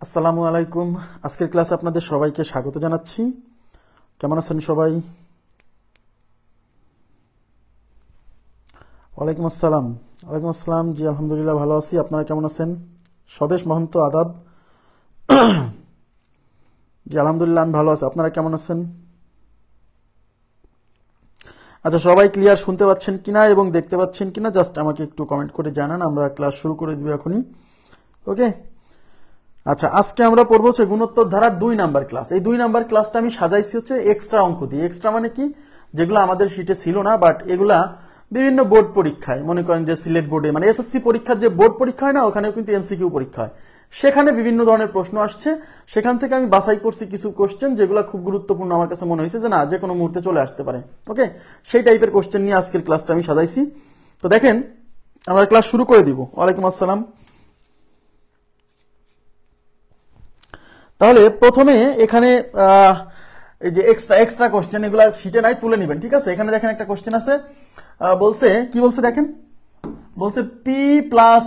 আসসালামু আলাইকুম। আজকের ক্লাসে আপনাদের সবাইকে স্বাগত জানাচ্ছি। কেমন আছেন সবাই? ওয়ালাইকুম আসসালাম। ওয়ালাইকুম আসসালাম। জি আলহামদুলিল্লাহ ভালো আছি। আপনারা কেমন আছেন? স্বদেশ মহন্ত আদাব। জি আলহামদুলিল্লাহ আমি ভালো আছি। আপনারা কেমন আছেন? আচ্ছা, সবাই ক্লিয়ার শুনতে পাচ্ছেন কিনা এবং দেখতে পাচ্ছেন কিনা জাস্ট আমাকে একটু কমেন্ট করে জানান। আমরা ক্লাস শুরু করে দিব এখনই। ওকে, আচ্ছা, আজকে আমরা পড়বো হচ্ছে গুণোত্তর ধারার 2 নাম্বার ক্লাস। এই 2 নাম্বার ক্লাসটা আমি সাজাইছি হচ্ছে এক্সট্রা অঙ্ক দিয়ে। এক্সট্রা মানে কি, যেগুলো আমাদের শিটে ছিল না, বাট এগুলা বিভিন্ন বোর্ড পরীক্ষায়, মনে করেন যে সিলেট বোর্ডে মানে এসএসসি পরীক্ষার যে বোর্ড পরীক্ষা হয় না, ওখানেও কিন্তু এমসিকিউ পরীক্ষা হয়, সেখানে বিভিন্ন ধরনের প্রশ্ন আসছে। সেখান থেকে আমি বাছাই করছি কিছু কোশ্চেন যেগুলো খুব গুরুত্বপূর্ণ আমার কাছে মনে হয়েছে, যে না যে কোনো মুহূর্তে চলে আসতে পারে। ওকে, সেই টাইপের কোশ্চেন নিয়ে আজকের ক্লাসটা আমি সাজাইছি। তো দেখেন, আমরা ক্লাস শুরু করে দিব। ওয়ালাইকুম আসসালাম। তাহলে প্রথমে এখানে এই যে এক্সট্রা কোশ্চেন, এগুলা শিটে নাই, তুলে নেবেন, ঠিক আছে? এখানে দেখেন একটা কোশ্চেন আছে, বলছে কি, বলছে দেখেন, বলছে P plus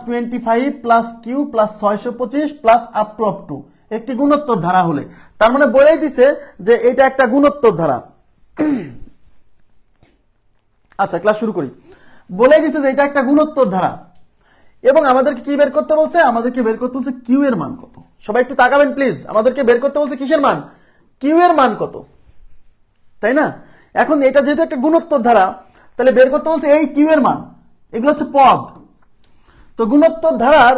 25 plus Q plus 625 plus up to একটি গুণোত্তর ধারা হলে, তার মানে বলেই দিছে যে এটা একটা গুণোত্তর ধারা। আচ্ছা, ক্লাস শুরু করি। বলেই দিছে যে এটা একটা গুণোত্তর ধারা এবং আমাদেরকে কি বের করতে বলছে? আমাদেরকে বের করতে বলছে কিউ এর মান কত। সবাই একটু তাকাবেন প্লিজ। আমাদেরকে বের করতে বলছে কিসের মান? কিউ এর মান কত, তাই না? এখন এটা যেহেতু একটা গুণোত্তর ধারা, তাহলে বের করতে বলছে এই কিউ এর মান। এগুলো হচ্ছে পদ। তো গুণোত্তর ধারার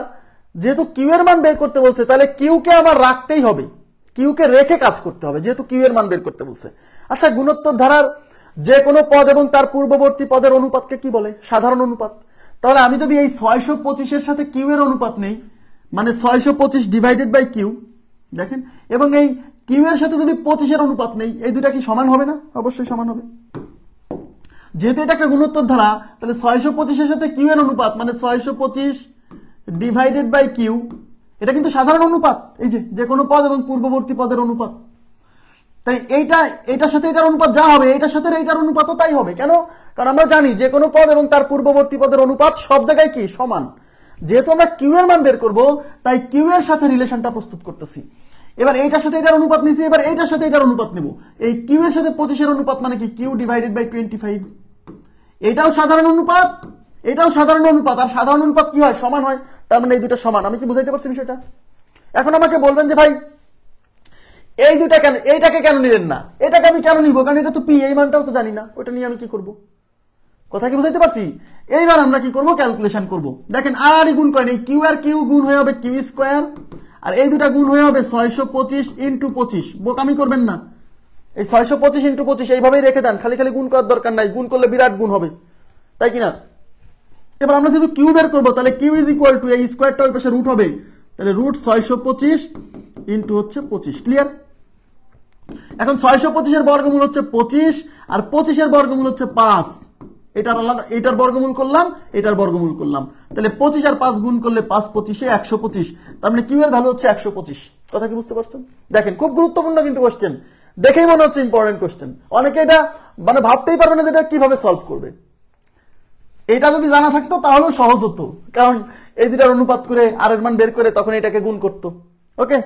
যেহেতু কিউ এর মান বের করতে বলছে, তাহলে কিউ কে আমার রাখতেই হবে, কিউ কে রেখে কাজ করতে হবে, যেহেতু কিউ এর মান বের করতে বলছে। আচ্ছা, গুণোত্তর ধারার যে কোনো পদ এবং তার পূর্ববর্তী পদের অনুপাতকে কি বলে? সাধারণ অনুপাত। তাহলে আমি যদি এই 625 এর সাথে কিউ এর অনুপাত নেই, মানে 625 ডিভাইডেড বাই কিউ, দেখেন, এবং এই কিউ এর সাথে যদি 25 এর অনুপাত নেই, এই দুটা কি সমান হবে না? অবশ্যই সমান হবে। যেহেতু এটা একটা গুণোত্তর ধারা, তাহলে 625 এর সাথে কিউ এর অনুপাত মানে 625 ডিভাইডেড বাই কিউ, এটা কিন্তু সাধারণ অনুপাত। এই যে কোনো পদ এবং পূর্ববর্তী পদের অনুপাত। তাই এটার সাথে এটার অনুপাত যা হবে, এটার সাথে এটার অনুপাতও তাই হবে। কেন? কারণ আমরা জানি যে কোনো পদ এবং তার পূর্ববর্তী পদের অনুপাত সব জায়গায় কি সমান। যেহেতু আমরা কিউ এর মান বের করব, তাই কিউ এর সাথে রিলেশনটা প্রস্তুত করতেছি। এবার এইটার সাথে এটার অনুপাত নিছি, এবার এইটার সাথে এটার অনুপাত নেব। এই কিউ এর সাথে 25 এর অনুপাত মানে কি? Q divided by 25। এটাও সাধারণ অনুপাত, এটাও সাধারণ অনুপাত। আর সাধারণ অনুপাত কি হয়? সমান হয়। তার মানে এই দুটো সমান। আমি কি বুঝাইতে পারছি বিষয়টা? এখন আমাকে বলবেন যে ভাই এই দুটা কেন, এইটাকে কেন নিলেন না? এটাকে আমি কেন নিব? কারণ এটা তো পি, এই মানটাও তো জানি না, ওটা নিয়ে আমি কি করব? কথা কি বুঝাইতে পারছি? এইবার আমরা কি করব? ক্যালকুলেশন করব। দেখেন, আর গুণ করেন, এই কিউ আর কিউ গুণ হয়ে হবে কিউ স্কোয়ার, আর এই দুটা গুণ হয়ে হবে 625 ইন্টু 25। বোকামি করবেন না। এই 625 ইন্টু 25 এইভাবেই রেখে দেন, খালি খালি গুণ করার দরকার নাই। গুণ করলে বিরাট গুণ হবে, তাই কিনা? এবার আমরা যেহেতু কিউ বের করবো, তাহলে কিউ ইজ ইকুয়াল টু এই স্কোয়ারটা ওই পাশে রুট হবে, তাহলে রুট 625 ইন্টু হচ্ছে 25। ক্লিয়ার? এখন 625 এর বর্গমূল হচ্ছে 25, আর 25 এর বর্গমূল হচ্ছে 5। এটার আলাদা, এটার বর্গমূল করলাম, এটার বর্গমূল করলাম, তাহলে 25 আর 5 গুণ করলে 5 25 125। তার মানে কিউ এর ভ্যালু হচ্ছে 125। কথা কি বুঝতে পারছেন? দেখেন, খুব গুরুত্বপূর্ণ কিন্তু কোশ্চেন, দেখেই মনে হচ্ছে ইম্পর্টেন্ট কোশ্চেন। অনেকে এটা মানে ভাবতেই পারবে না যে এটা কিভাবে সলভ করবে। এটা যদি জানা থাকতো তাহলেও সহজ হতো, কারণ এই দুটার অনুপাত করে আর এর মান বের করে তখন এটাকে গুণ করতো। ওকে,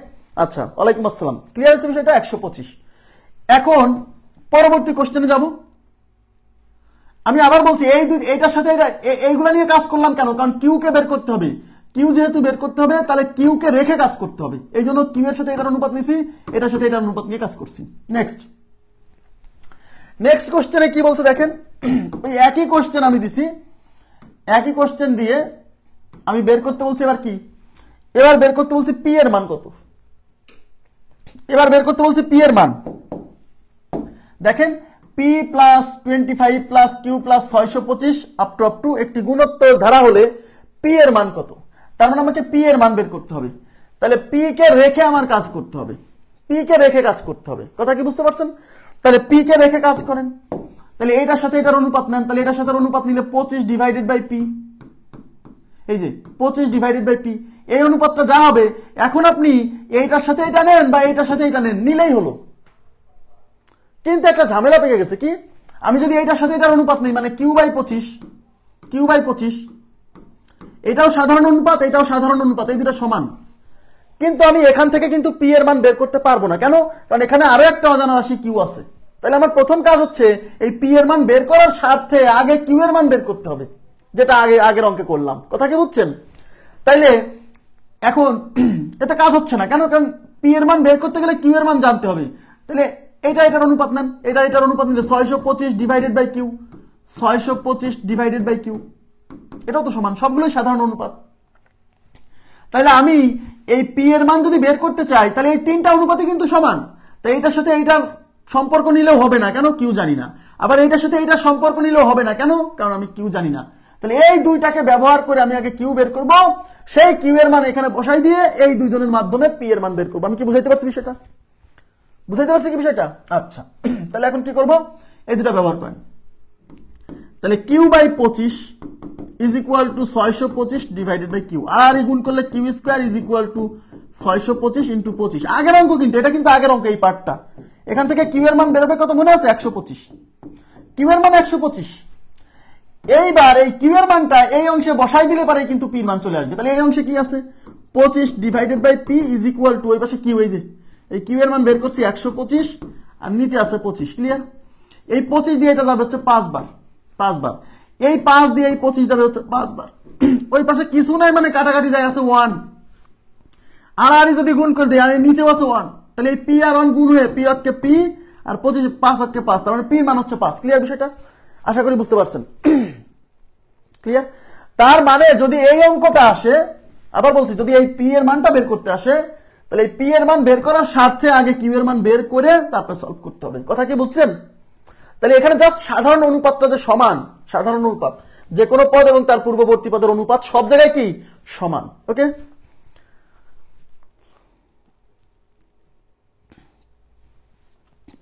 আচ্ছা, ওয়ালাইকুম আসসালাম। ক্লিয়ার হচ্ছে বিষয়টা? 125। এখন পরবর্তী কোশ্চেনে যাব। আমি আবার বলছি, এইটার সাথে এটা, এইগুলা নিয়ে কাজ করলাম কেন? কারণ কিউ কে বের করতে হবে। কিউ যেহেতু বের করতে হবে, তাহলে কিউ কে রেখে কাজ করতে হবে। এই জন্য কিউ এর সাথে এটার অনুপাত নিছি, এটার সাথে এটার অনুপাত নিয়ে কাজ করছি। নেক্সট কোশ্চেনে কি বলছে দেখেন, ওই একই কোশ্চেন আমি দিছি, একই কোশ্চেন দিয়ে আমি বের করতে বলছি এবার কি, এবার বের করতে বলছি পি এর মান কত। এবার বের করতে বলছি পি এর মান। দেখেন, P plus 25 plus Q plus 625 up to একটি গুণোত্তর ধারা হলে পি এর মান কত? তার মানে আমাকে পি এর মান বের করতে হবে। তাহলে পি কে রেখে আমার কাজ করতে হবে, পি কে রেখে কাজ করতে হবে। কথা কি বুঝতে পারছেন? তাহলে পি কে রেখে কাজ করেন। তাহলে এটার সাথে এটার অনুপাত নেন, তাহলে এটার সাথে অনুপাত নিলে 25 ডিভাইডেড বাই পি। এই যে 25 ডিভাইডেড বাই পি, এই অনুপাতটা যা হবে, এখন আপনি এইটার সাথে এটা নেন বা এইটার সাথে এটা নেন, নিলেই হলো। কিন্তু একটা ঝামেলা পেয়ে গেছে কি, আমি যদি এইটার সাথে এটার অনুপাত নেই, মানে কিউ বাই 25, এটাও সাধারণ অনুপাত, এটাও সাধারণ অনুপাত, এই দুটো সমান। কিন্তু আমি এখান থেকে কিন্তু পি এর মান বের করতে পারবো না। কেন? কারণ এখানে আরো একটা অজানা রাশি কিউ আছে। তাহলে আমার প্রথম কাজ হচ্ছে এই পি এর মান বের করার স্বার্থে আগে কিউ এর মান বের করতে হবে, যেটা আগের অঙ্কে করলাম। কথা কি বুঝছেন? তাইলে এখন এটা কাজ হচ্ছে না। কেন? কারণ পি এর মান বের করতে গেলে কিউ এর মান জানতে হবে। তাহলে এটার অনুপাত নেন, এটার অনুপাত নিলে 625 divided by Q, 625 divided by Q, এটাও তো সমান, সবগুলোই সাধারণ অনুপাত। তাহলে আমি এই পি এর মান যদি বের করতে চাই তাহলে এই তিনটা অনুপাতই কিন্তু সমান। তাই এইটার সাথে এইটার সম্পর্ক নিলেও হবে না। কেন? কিউ জানি না। আবার এইটার সাথে এইটার সম্পর্ক নিলেও হবে না। কেন? কারণ আমি কিউ জানি না। তাহলে এই দুইটাকে ব্যবহার করে আমি আগে কিউ বের করব, সেই কিউ এর মান এখানে বসাই দিয়ে এই দুইজনের মাধ্যমে পি এর মান বের করবো। আমি কি বুঝাইতে পারছি বিষয়টা? বুঝাইতে পারছি কি বিষয়টা? আচ্ছা, তাহলে এখন কি করব? এই দুটা ব্যবহার করেন। তাহলে Q by 25 is equal to 625 divided by Q, আর এই গুণ করলে Q square is equal to 625 into 25। আগের অঙ্ক কিন্তু এটা, কিন্তু আগের অঙ্ক এই পার্টটা। এখান থেকে কিউ এর মান বেরোবে কত মনে আছে? 125। কিউ এর মান 125। এইবার এই কিউ এর মানটা এই অংশে বসাই দিলে পারে কিন্তু পি মান চলে আসবে। তাহলে এই অংশে কি আছে? 25 divided by P is equal to, ওই পাশে কিউ, এই যে এই কিউ এর মান বের করছি 125 আর নিচে আছে 25। ক্লিয়ার? এই 25 দিয়ে এটা যাবে হচ্ছে 5 বার, 5 বার। এই 5 দিয়ে এই 25 যাবে হচ্ছে 5 বার। ওই পাশে কিছু নাই, মানে কাটাকাটি যায় আছে 1, আর যদি গুণ করে দেয় আর নিচেও আছে 1। তাহলে এই পি আর 1 গুণ হয়ে পি অক্ষে পি আর 25 5 অক্ষে 5, তার মানে পি মান হচ্ছে 5। ক্লিয়ার বিষয়টা? আশা করি বুঝতে পারছেন। ক্লিয়ার? তার মানে যদি এই অঙ্কটা আসে, আবার বলছি, যদি এই পি এর মানটা বের করতে আসে তাহলে এই পি এর মান বের করার স্বার্থে আগে কিউ এর মান বের করে তারপর সলভ করতে হবে। কথা কি বুঝছেন? তাহলে এখানে জাস্ট সাধারণ অনুপাতটা যে সমান, সাধারণ অনুপাত, যে কোনো পদ এবং তার পূর্ববর্তী পদের অনুপাত সব জায়গায় কি সমান। ওকে,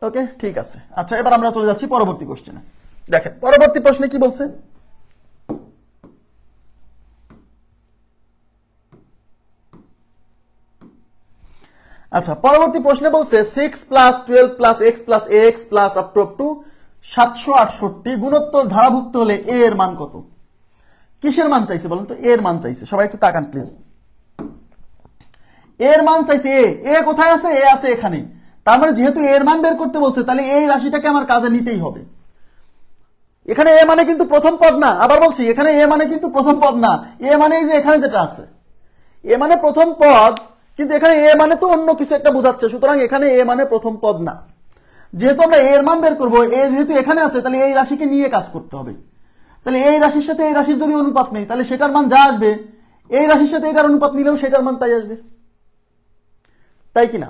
ওকে, ঠিক আছে। আচ্ছা, এবার আমরা চলে যাচ্ছি পরবর্তী কোশ্চেনে। দেখেন পরবর্তী প্রশ্নে কি বলছে। আচ্ছা, পরবর্তী প্রশ্নে বলছে 6 plus 12 plus x plus x plus up two 768 গুণোত্তর ধারাভুক্ত হলে এ এর মান কত? কিসের মান চাইছে বলেন তো? এর মান চাইছে। সবাই একটু তাকান প্লিজ। এর মান চাইছে। এ কোথায় আছে? এ আছে এখানে। তার মানে যেহেতু এর মান বের করতে বলছে তাহলে এই রাশিটাকে আমার কাজে নিতেই হবে। এখানে এ মানে কিন্তু প্রথম পদ না। আবার বলছি, এখানে এ মানে কিন্তু প্রথম পদ না। এ মানে এই যে এখানে যেটা আছে, এ মানে প্রথম পদ, কিন্তু এখানে এ মানে তো অন্য কিছু একটা বোঝাচ্ছে। সুতরাং এখানে এ মানে প্রথম পদ না। যেহেতু আমরা এর মান বের করবো, এ যেহেতু এখানে আছে তাহলে এই রাশিকে নিয়ে কাজ করতে হবে। তাহলে এই রাশির সাথে এই রাশির যদি অনুপাত নেই তাহলে সেটার মান যা আসবে, এই রাশির সাথে এটার অনুপাত নিলেও সেটার মান তাই আসবে, তাই কিনা?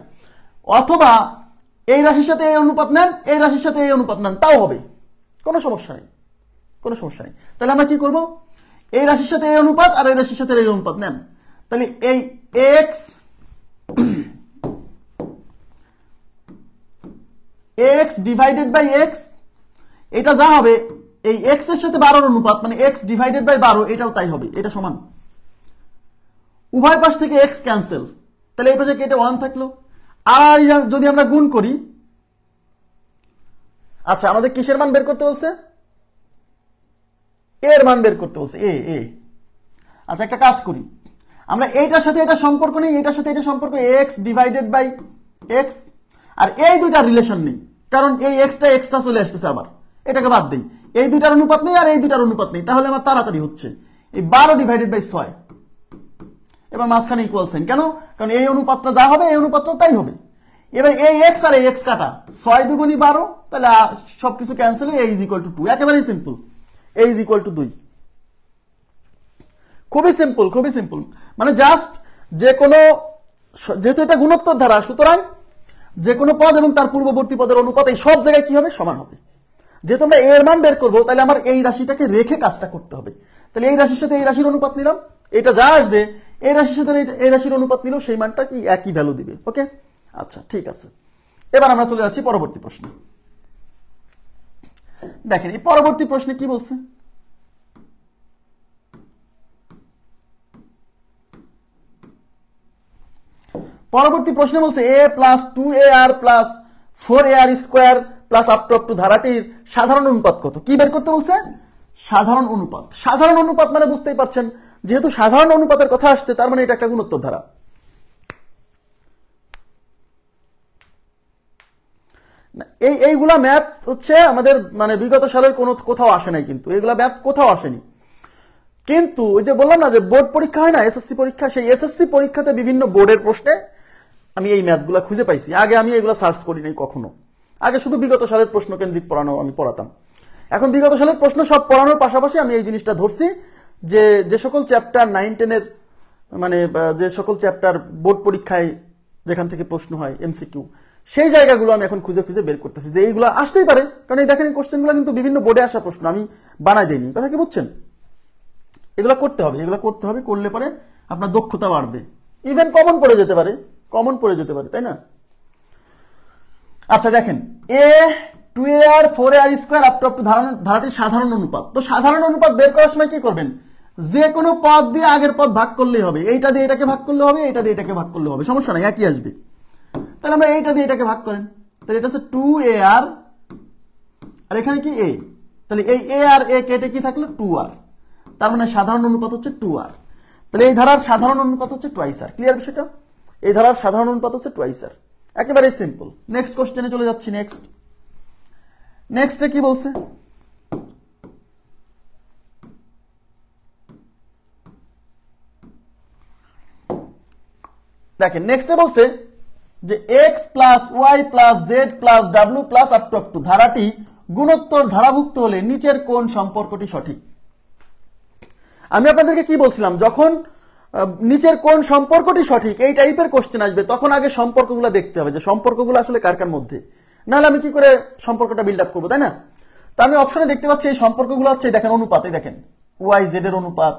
অথবা এই রাশির সাথে এই অনুপাত নেন, এই রাশির সাথে এই অনুপাত নেন, তাও হবে, কোনো সমস্যা নেই, কোনো সমস্যা নেই। তাহলে আমরা কি করব? এই রাশির সাথে এই অনুপাত আর এই রাশির সাথে এই অনুপাত নেন। তাহলে এই X X divided by X, এটা যা হবে এই এক্স এর সাথে 12 অনুপাত, মানে এক্স ডিভাইডেড বাই 12, এটাও তাই হবে, এটা সমান। উভয় পাশ থেকে এক্স ক্যান্সেল, তাহলে এই পাশে কেটে 1 থাকলো। আর যদি আমরা গুণ করি, আচ্ছা আমাদের কিসের মান বের করতে বলছে? এর মান বের করতে বলছে। এ আচ্ছা, একটা কাজ করি, আমরা এইটার সাথে এটা সম্পর্ক নেই, এটার সাথে এটা সম্পর্ক এক্স ডিভাইডেড বাই এক্স, আর এই দুইটার রিলেশন নেই, কারণ এই এক্সট্রা চলে আসতেছে। আবার এটাকে বাদ দেই, এই দুইটার অনুপাত নেই আর এই দুইটার অনুপাত নেই, তাহলে আমার তাড়াতাড়ি হচ্ছে এই 12 ডিভাইডেড বাই 6। এবার মাঝখানে ইকুয়াল সাইন, কেন? কারণ এই অনুপাতটা যা হবে এই অনুপাতটা তাই হবে। এবার এই এক্স আর এই এক্স কাটা, 6 দুগুণী 12, তাহলে সবকিছু cancel, A is equal two 2। একেবারেই simple, A is equal two 2। খুবই সিম্পল, খুবই সিম্পল। মানে জাস্ট যে কোনো, যেহেতু এটা গুণোত্তর ধারা, সুতরাং যে কোনো পদ এবং তার পূর্ববর্তী পদের অনুপাত এই সব জায়গায় কি হবে? সমান হবে। যেহেতু আমরা এর মান বের করবো তাহলে আমার এই রাশিটাকে রেখে কাজটা করতে হবে। তাহলে এই রাশির সাথে এই রাশির অনুপাত নিলাম, এটা যা আসবে এই রাশির সাথে এই রাশির অনুপাত নিলেও সেই মানটা কি একই ভ্যালু দিবে। ওকে, আচ্ছা ঠিক আছে। এবার আমরা চলে যাচ্ছি পরবর্তী প্রশ্নে। দেখেন এই পরবর্তী প্রশ্নে কি বলছে। পরবর্তী প্রশ্নে বলছে A plus 2ar plus 4ar square plus up to ধারাটির সাধারণ অনুপাত কত? কি বের করতে বলছে? সাধারণ অনুপাত। সাধারণ অনুপাত মানে বুঝতেই পারছেন, যেহেতু সাধারণ অনুপাতের কথা আসছে তার মানে এটা একটা গুণোত্তর ধারা। এইগুলা ম্যাথ হচ্ছে আমাদের মানে বিগত সালের কোথাও আসে নাই, কিন্তু এইগুলা ম্যাথ কোথাও আসেনি। কিন্তু ওই যে বললাম না যে বোর্ড পরীক্ষা হয় না, এসএসসি পরীক্ষা, সেই এসএসসি পরীক্ষাতে বিভিন্ন বোর্ডের প্রশ্নে আমি এই ম্যাথগুলা খুঁজে পাইছি। আগে আমি এগুলো সার্চ করি নাই কখনো, আগে শুধু বিগত সালের প্রশ্ন কেন্দ্রিক আমি পড়াতাম। এখন বিগত সালের প্রশ্ন সব পড়ানোর পাশাপাশি আমি এই জিনিসটা ধরছি যে যে সকল চ্যাপ্টার 9-10 মানে যে সকল চ্যাপ্টার বোর্ড পরীক্ষায় যেখান থেকে প্রশ্ন হয় এমসিকিউ, সেই জায়গাগুলো আমি এখন খুঁজে খুঁজে বের করতেছি যে এইগুলো আসতেই পারে। কারণ এই দেখেন এই কোশ্চেনগুলো কিন্তু বিভিন্ন বোর্ডে আসা প্রশ্ন, আমি বানাই দেইনি, কথা কি বুঝছেন? এগুলো করতে হবে, এগুলো করতে হবে, করলে পরে আপনার দক্ষতা বাড়বে। ইভেন কমন পড়ে যেতে পারে, কমন পড়ে যেতে পারে, তাই না? আচ্ছা দেখেন, a 2ar 4ar square up to ধারাটির সাধারণ অনুপাত। তো সাধারণ অনুপাত বের করার সময় কি করবেন? যে কোনো পদ দিয়ে আগের পদ ভাগ করলেই হবে। এইটা দিয়ে এটাকে ভাগ করলে হবে, এইটা দিয়ে এটাকে ভাগ করলে হবে, সমস্যা নাই, একই আসবে। তাহলে আমরা এইটা দিয়ে এটাকে ভাগ করেন, তাহলে এটা হচ্ছে 2ar আর এখানে কি a, তাহলে এই a আর a কেটে কি থাকলো 2r, তার মানে সাধারণ অনুপাত হচ্ছে 2r। তাহলে এই ধারার সাধারণ অনুপাত হচ্ছে টুয়াইস আর। ক্লিয়ার বিষয়টা? এই ধারার সাধারণ অনুপাত হচ্ছে টুয়াইস আর, একেবারে সিম্পল। নেক্সট কোশ্চেনে চলে যাচ্ছি। নেক্সটে কি বলছে? দেখেন নেক্সটে বলছে যে x plus Y plus Z plus W plus up to ধারাটি গুণোত্তর ধারাভুক্ত হলে নিচের কোন সম্পর্কটি সঠিক? আমি আপনাদেরকে কি বলছিলাম, যখন নিচের কোন সম্পর্কটি সঠিক এই টাইপের কোশ্চেন আসবে তখন আগে সম্পর্কগুলো দেখতে হবে যে সম্পর্কগুলো আসলে কার কার মধ্যে, নাহলে আমি কি করে সম্পর্কটা বিল্ড আপ করবো, তাই না? তো আমি অপশনে দেখতে পাচ্ছি এই সম্পর্কগুলো হচ্ছে, দেখেন অনুপাত, এই দেখেন ওয়াই জেড এর অনুপাত,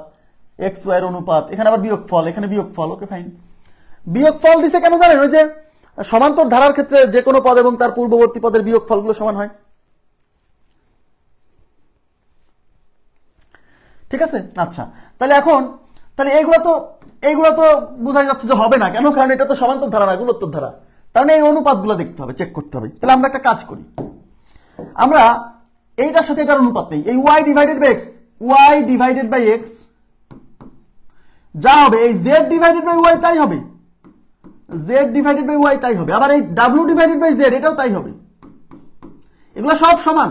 এক্স ওয়াই এর অনুপাত, এখানে আবার বিয়োগফল, এখানে বিয়োগফল। ওকে ফাইন, বিয়োগফল দিছে কেন জানেন? ওই যে সমান্তর ধারার ক্ষেত্রে যে কোনো পদ এবং তার পূর্ববর্তী পদের বিয়োগফলগুলো সমান হয়, ঠিক আছে? আচ্ছা, তাহলে এখন তাহলে এইগুলো তো বোঝা যাচ্ছে যে হবে না কেন, কারণ এটা তো সমান্তর ধারা না, গুণোত্তর ধারা। তাহলে এই অনুপাতগুলো দেখতে হবে, চেক করতে হবে। তাহলে আমরা একটা কাজ করি, আমরা এইটার সাথে এটার অনুপাত নেই, এই ওয়াই ডিভাইডেড বাই এক্স যা হবে, এই জেড ডিভাইডেড বাই ওয়াই তাই হবে, আবার এই ডাব্লিউ ডিভাইডেড বাই জেড এটাও তাই হবে। এগুলো সব সমান।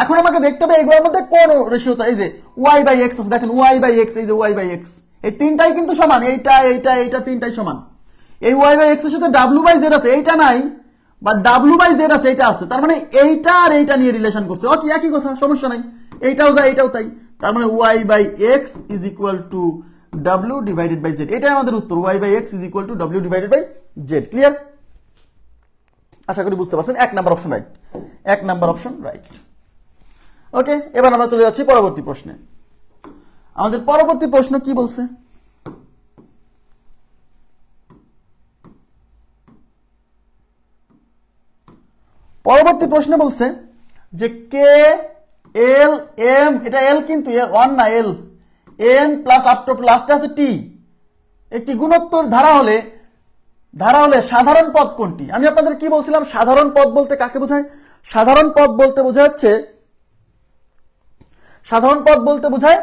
এখন আমাকে দেখতে হবে এগুলোর মধ্যে কোন রেশিওটা, এই যে ওয়াই বাই এক্স আছে, দেখেন ওয়াই বাই এক্স, এই যে ওয়াই বাই এক্স, এই তিনটাই কিন্তু সমান, এইটা তিনটাই সমান। এই ওয়াই বাই এক্স এর সাথে ডাব্লিউ বাই জেড আছে, এইটা নাই, বা ডাব্লিউ বাই জেড আছে, এইটা আছে, তার মানে এইটা আর এইটা নিয়ে রিলেশন করছে। ওকে, একই কথা, সমস্যা নাই, এইটাও যায় এইটাও তাই, তার মানে Y by X is equal to W divided by Z. এটাই আমাদের উত্তর, Y by X is equal to W divided by Z. Clear? আশা করি বুঝতে পারছেন। 1 number option right, 1 number option right. Okay, এবার আমরা চলে যাচ্ছি পরবর্তী প্রশ্নে। আমাদের পরবর্তী প্রশ্ন কি বলছে? পরবর্তী প্রশ্নে বলছে যে কে এল এম, এটা এল কিন্তু ওয়ান না, L N plus up two লাস্টে আছে টি, একটি গুণোত্তর ধারা হলে সাধারণ পদ কোনটি? আমি আপনাদের কি বলছিলাম, সাধারণ পদ বলতে কাকে বোঝায়? সাধারণ পদ বলতে বোঝায়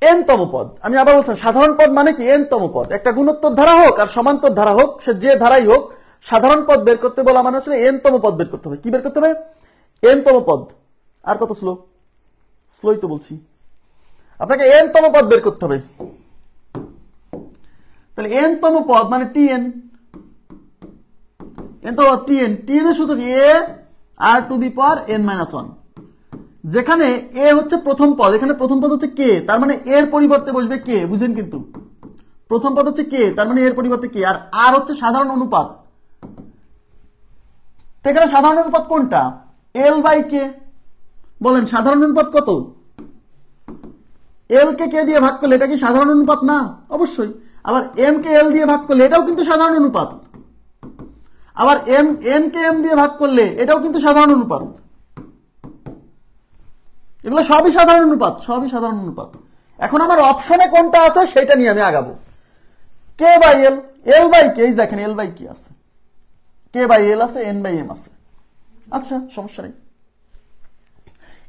এন-তম পদ। আমি আবার বলছিলাম সাধারণ পদ মানে কি? এন-তম পদ। একটা গুণোত্তর ধারা হোক আর সমান্তর ধারা হোক, সে যে ধারাই হোক, সাধারণ পদ বের করতে বলা মানে হচ্ছে এন-তম পদ বের করতে হবে। কি বের করতে হবে? এন-তম পদ। আর কত স্লোই তো বলছি, আপনাকে এন-তম পদ বের করতে হবে। তাহলে এন-তম পদ মানে টিএন, টিএন এর সূত্র কি? A R to the power N minus 1, যেখানে এ হচ্ছে প্রথম পদ, এখানে প্রথম পদ হচ্ছে কে, তার মানে এর পরিবর্তে বসবে কে, বুঝেন? কিন্তু প্রথম পদ হচ্ছে কে, তার মানে এর পরিবর্তে কে, আর হচ্ছে সাধারণ অনুপাত। এখানে সাধারণ অনুপাত কোনটা? এল বাই কে। বলেন সাধারণ অনুপাত কত? এল কে কে দিয়ে ভাগ করলে এটা কি সাধারণ অনুপাত না? অবশ্যই। আবার এম কে এল দিয়ে ভাগ করলে এটাও কিন্তু সাধারণ অনুপাত, আবার এন কে এম দিয়ে ভাগ করলে এটাও কিন্তু সাধারণ অনুপাত। এগুলো সবই সাধারণ অনুপাত, এখন আমার অপশনে কোনটা আছে সেটা নিয়ে আমি আগাবো। কে বাই এল, এল বাই কে, দেখেন এল বাই কে আছে, কে বাই এল আছে, এন বাই এম আছে। আচ্ছা, সমস্যা নেই।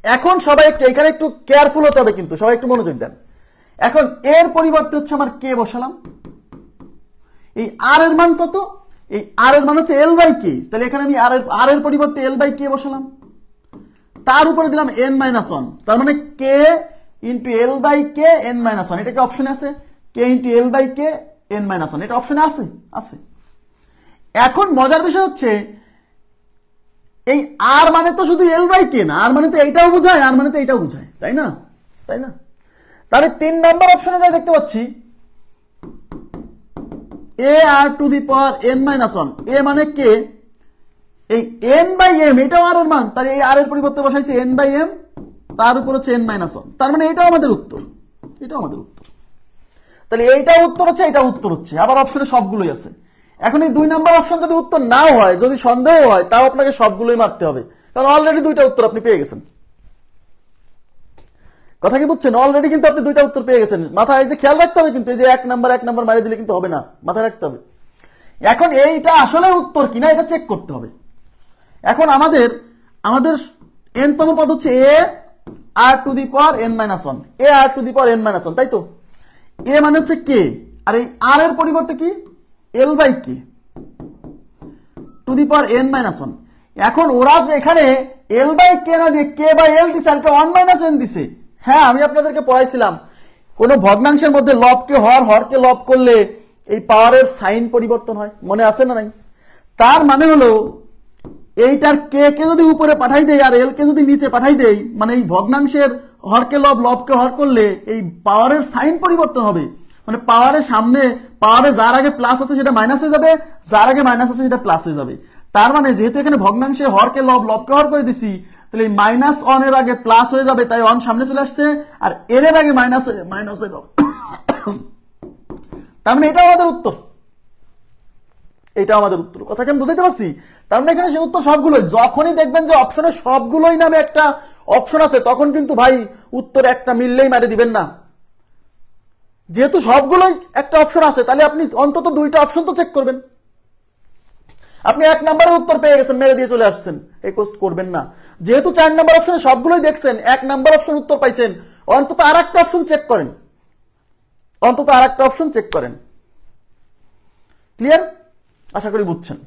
এখন সবাই এখানে একটু কেয়ারফুল হতে হবে, কিন্তু সবাই একটু মনোযোগ দেন। এখন এর পরিবর্তে হচ্ছে আমার কে বসালাম, এই আর এর মান কত, এই আর এর মান হচ্ছে এল বাই কে, তাহলে এখানে আমি আর এর পরিবর্তে এল বাই কে বসালাম, তার উপরে দিলাম এন মাইনাস ওয়ান, তার মানে K into L by K N minus one. এটা কি অপশনে আছে? K into L by K N minus one, এটা অপশনে আছে আছে। এখন মজার বিষয় হচ্ছে এই আর মানে তো শুধু এল বাই কে না, আর মানে তো এইটাও বোঝায়, আর মানে তো এইটাও বোঝায়, তাই না? তাই না? তাহলে 3 নম্বর অপশনে যাই দেখতে পাচ্ছি A R to the power N minus one, A মানে কে, এই এন বাই এম এটাও আর এর মান, তাহলে এই আর এর পরিবর্তে বসাইছে এন বাই এম, তার উপর হচ্ছে এন মাইনাস ওয়ান, তার মানে এটাও আমাদের উত্তর, এটাও আমাদের উত্তর। তাহলে এইটাও উত্তর হচ্ছে, এটাও উত্তর হচ্ছে, আবার অপশনে সবগুলোই আছে। এখন এই 2 নম্বর অপশন যদি উত্তর নাও হয়, যদি সন্দেহ হয়, তাও আপনাকে সবগুলোই মারতে হবে, কারণ অলরেডি 2টা উত্তর আপনি পেয়ে গেছেন। কথা কি বুঝছেন? অলরেডি কিন্তু আপনি 2টা উত্তর পেয়ে গেছেন। মাথায় এই যে খেয়াল রাখতে হবে কিন্তু, এই যে 1 নাম্বার মারি দিলে কিন্তু হবে না, মাথায় রাখতে হবে। এখন এইটা আসলে উত্তর কিনা এটা চেক করতে হবে। এখন আমাদের এনতম পদ হচ্ছে A R to the power N minus one, A R to the power N minus one, তাই তো? এ মানে হচ্ছে কে, আর এই আর এর পরিবর্তে কি L by K to the power N minus one. এখন ওরা এখানে এল বাই কে না দিয়ে কে বাই এল দিছে, আর একটা 1 মাইনাস এন দিছে। হ্যাঁ, আমি আপনাদেরকে পড়াইছিলাম কোন ভগ্নাংশের মধ্যে লবকে হরকে লব করলে এই পাওয়ারের সাইন পরিবর্তন হয়, মনে আছে না নাই? তার মানে হলো এইটার কে কে যদি উপরে পাঠাই দেই আর এল কে যদি নিচে পাঠাই দেই, মানে এই ভগ্নাংশের হরকে লবকে হর করলে এই পাওয়ারের সাইন পরিবর্তন হবে। মানে পাওয়ারের সামনে পাওয়ারে যার আগে প্লাস আছে সেটা মাইনাস হয়ে যাবে, যার আগে মাইনাস আছে সেটা প্লাস হয়ে যাবে। তার মানে যেহেতু এখানে ভগ্নাংশে হরকে লবকে হর করে দিছি, তাহলে মাইনাস ওয়ান এর আগে প্লাস হয়ে যাবে, তাই ওয়ান সামনে চলে আসছে, আর এর আগে মাইনাস হয়ে যাবে। তার মানে এটা আমাদের উত্তর, এটা আমাদের উত্তর। কথা কি আমি বুঝাইতে পারছি? তার মানে এখানে সে উত্তর সবগুলোই। যখনই দেখবেন যে অপশনে সবগুলোই নামে একটা অপশন আছে, তখন কিন্তু ভাই উত্তর একটা মিললেই মারে দিবেন না। যেহেতু সবগুলোই একটা অপশন আছে, তাহলে আপনি অন্তত 2টা অপশন তো চেক করবেন। আপনি 1 নম্বরে উত্তর পেয়ে গেছেন, মেরে দিয়ে চলে আসছেন, এই কোস্ট করবেন না। যেহেতু 4 নম্বর অপশনে সবগুলোই দেখছেন, 1 নম্বর অপশন উত্তর পাইছেন, অন্তত আর একটা অপশন চেক করেন, অন্তত আর একটা অপশন চেক করেন। ক্লিয়ার? আশা করি বুঝছেন।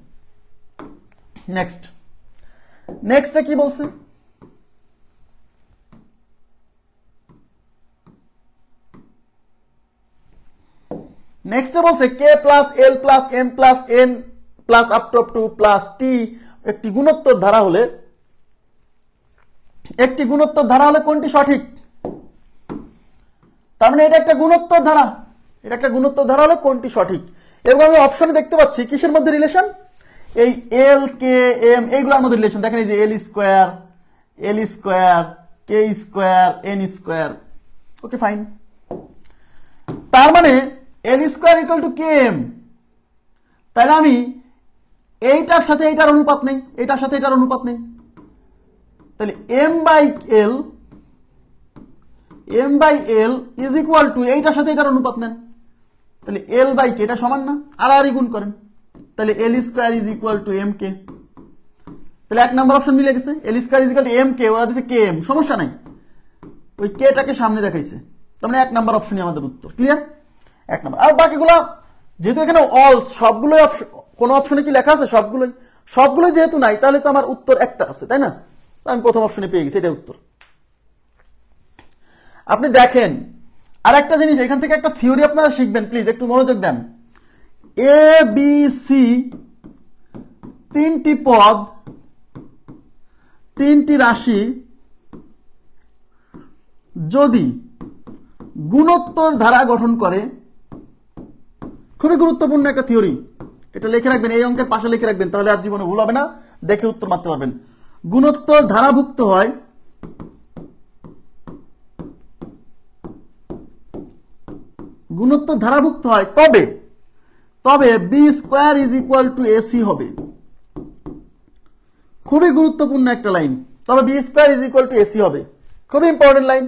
নেক্সটটা কি বলছে? নেক্সটে বলছে K plus L plus M plus N plus up to plus টি একটি গুণোত্তর ধারা হলে কোনটি সঠিক? তার মানে এটা একটা গুণোত্তর ধারা, হলে কোনটি সঠিক? এবং আমি অপশনে দেখতে পাচ্ছি কিসের মধ্যে রিলেশন, এই এল কে এম এইগুলোর মধ্যে রিলেশন। দেখেন এই যে L square K square N square, okay fine. তার মানে L square equal to K M, তাহলে আমি এইটার সাথে এইটার অনুপাত নেই, এটার সাথে এটার অনুপাত নেই, তাহলে M by L is equal to এইটার সাথে এটার অনুপাত নেন, তাহলে এল বাই কে, এটা সমান না, আর গুণ করেন, তাহলে L square is equal to M K. তাহলে 1 নম্বর অপশন মিলে গেছে, L square is equal to M K, ওরা দিচ্ছে কে এম, সমস্যা নাই, ওই কে টাকে সামনে দেখাইছে, তার মানে 1 নম্বর অপশনই আমাদের উত্তর। ক্লিয়ার? 1 নম্বর। আর বাকিগুলো যেহেতু এখানে অল সবগুলোই কোন অপশনে কি লেখা আছে, সবগুলোই যেহেতু নাই, তাহলে তো আমার উত্তর একটা আছে, তাই না? আমি প্রথম অপশনে পেয়ে গেছি, এটা উত্তর। আপনি দেখেন আর একটা জিনিস, এখান থেকে একটা থিওরি আপনারা শিখবেন, প্লিজ একটু মনোযোগ দেন। এ বি সি 3টি পদ, 3টি রাশি যদি গুণোত্তর ধারা গঠন করে, খুবই গুরুত্বপূর্ণ একটা থিওরি, এটা লিখে রাখবেন, এই অঙ্কের পাশে লিখে রাখবেন, তাহলে আর জীবনে ভুল হবে না, দেখে উত্তর মারতে পারবেন। গুণোত্তর ধারাভুক্ত হয় তবে B square is equal to AC হবে। খুবই গুরুত্বপূর্ণ একটা লাইন, তবে B square is equal to AC হবে, খুবই ইম্পর্টেন্ট লাইন।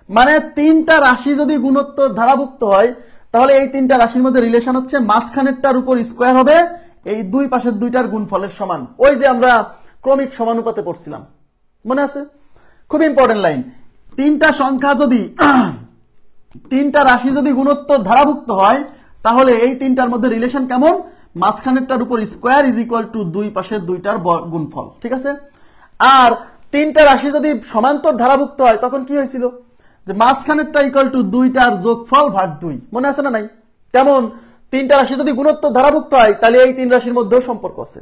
মানে 3টা রাশি যদি গুণোত্তর ধারাভুক্ত হয়, তাহলে এই 3টা রাশির মধ্যে রিলেশন হচ্ছে মাঝখানেরটার উপর স্কোয়ার হবে এই দুই পাশের 2টার গুণফলের সমান, ওই যে আমরা ক্রমিক সমানুপাতে পড়ছিলাম, মনে আছে? খুব ইম্পর্টেন্ট লাইন। 3টা রাশি যদি গুণোত্তর ধারাভুক্ত হয়, তাহলে এই 3টার মধ্যে রিলেশন কেমন? মাঝখানেরটার উপর স্কোয়ার ইজ ইকুয়াল টু দুই পাশের দুইটার গুণফল, ঠিক আছে। আর তিনটা রাশি যদি সমান্তর ধারাভুক্ত হয় তখন কি হয়েছিল, যে মাঝখানেরটা ইকুয়াল টু দুইটার যোগফল ভাগ দুই, মনে আছে না নাই? তেমন তিনটা রাশি যদি গুণোত্তর ধারাভুক্ত হয় তাহলে এই তিন রাশির মধ্যেও সম্পর্ক আছে।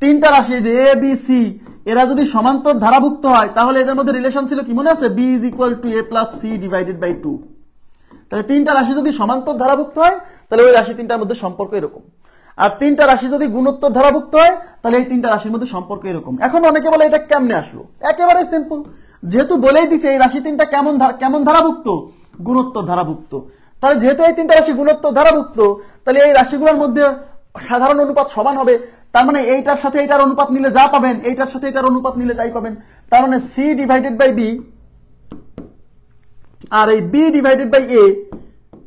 তিনটা রাশি যে এ বি সি এরা যদি সমান্তর ধারাভুক্ত হয় তাহলে এদের মধ্যে রিলেশন ছিল কি, মনে আছে? B is equal to A plus C divided by 2। তাহলে তিনটা রাশি যদি সমান্তর ধারাভুক্ত হয় তাহলে ওই রাশি তিনটার মধ্যে সম্পর্ক এরকম। আর তিনটা রাশি যদি গুণোত্তর ধারাভুক্ত হয় তাহলে এই তিনটা রাশির মধ্যে সম্পর্ক এরকম। এখন অনেকে বলে এটা কেমনে আসলো, একেবারে সিম্পল, যেহেতু বলেই দিছে এই রাশি তিনটা কেমন ধারাভুক্ত, গুণোত্তর ধারাভুক্ত। তাহলে যেহেতু এই তিনটা রাশি গুণোত্তর ধারাভুক্ত তাহলে এই রাশিগুলোর মধ্যে সাধারণ অনুপাত সমান হবে। তার মানে এইটার সাথে এইটার অনুপাত নিলে যা পাবেন, এইটার সাথে এটার অনুপাত নিলে যাই পাবেন। তার মানে সি ডিভাইডেড বাই বি আর এই বি ডিভাইডেড বাই এ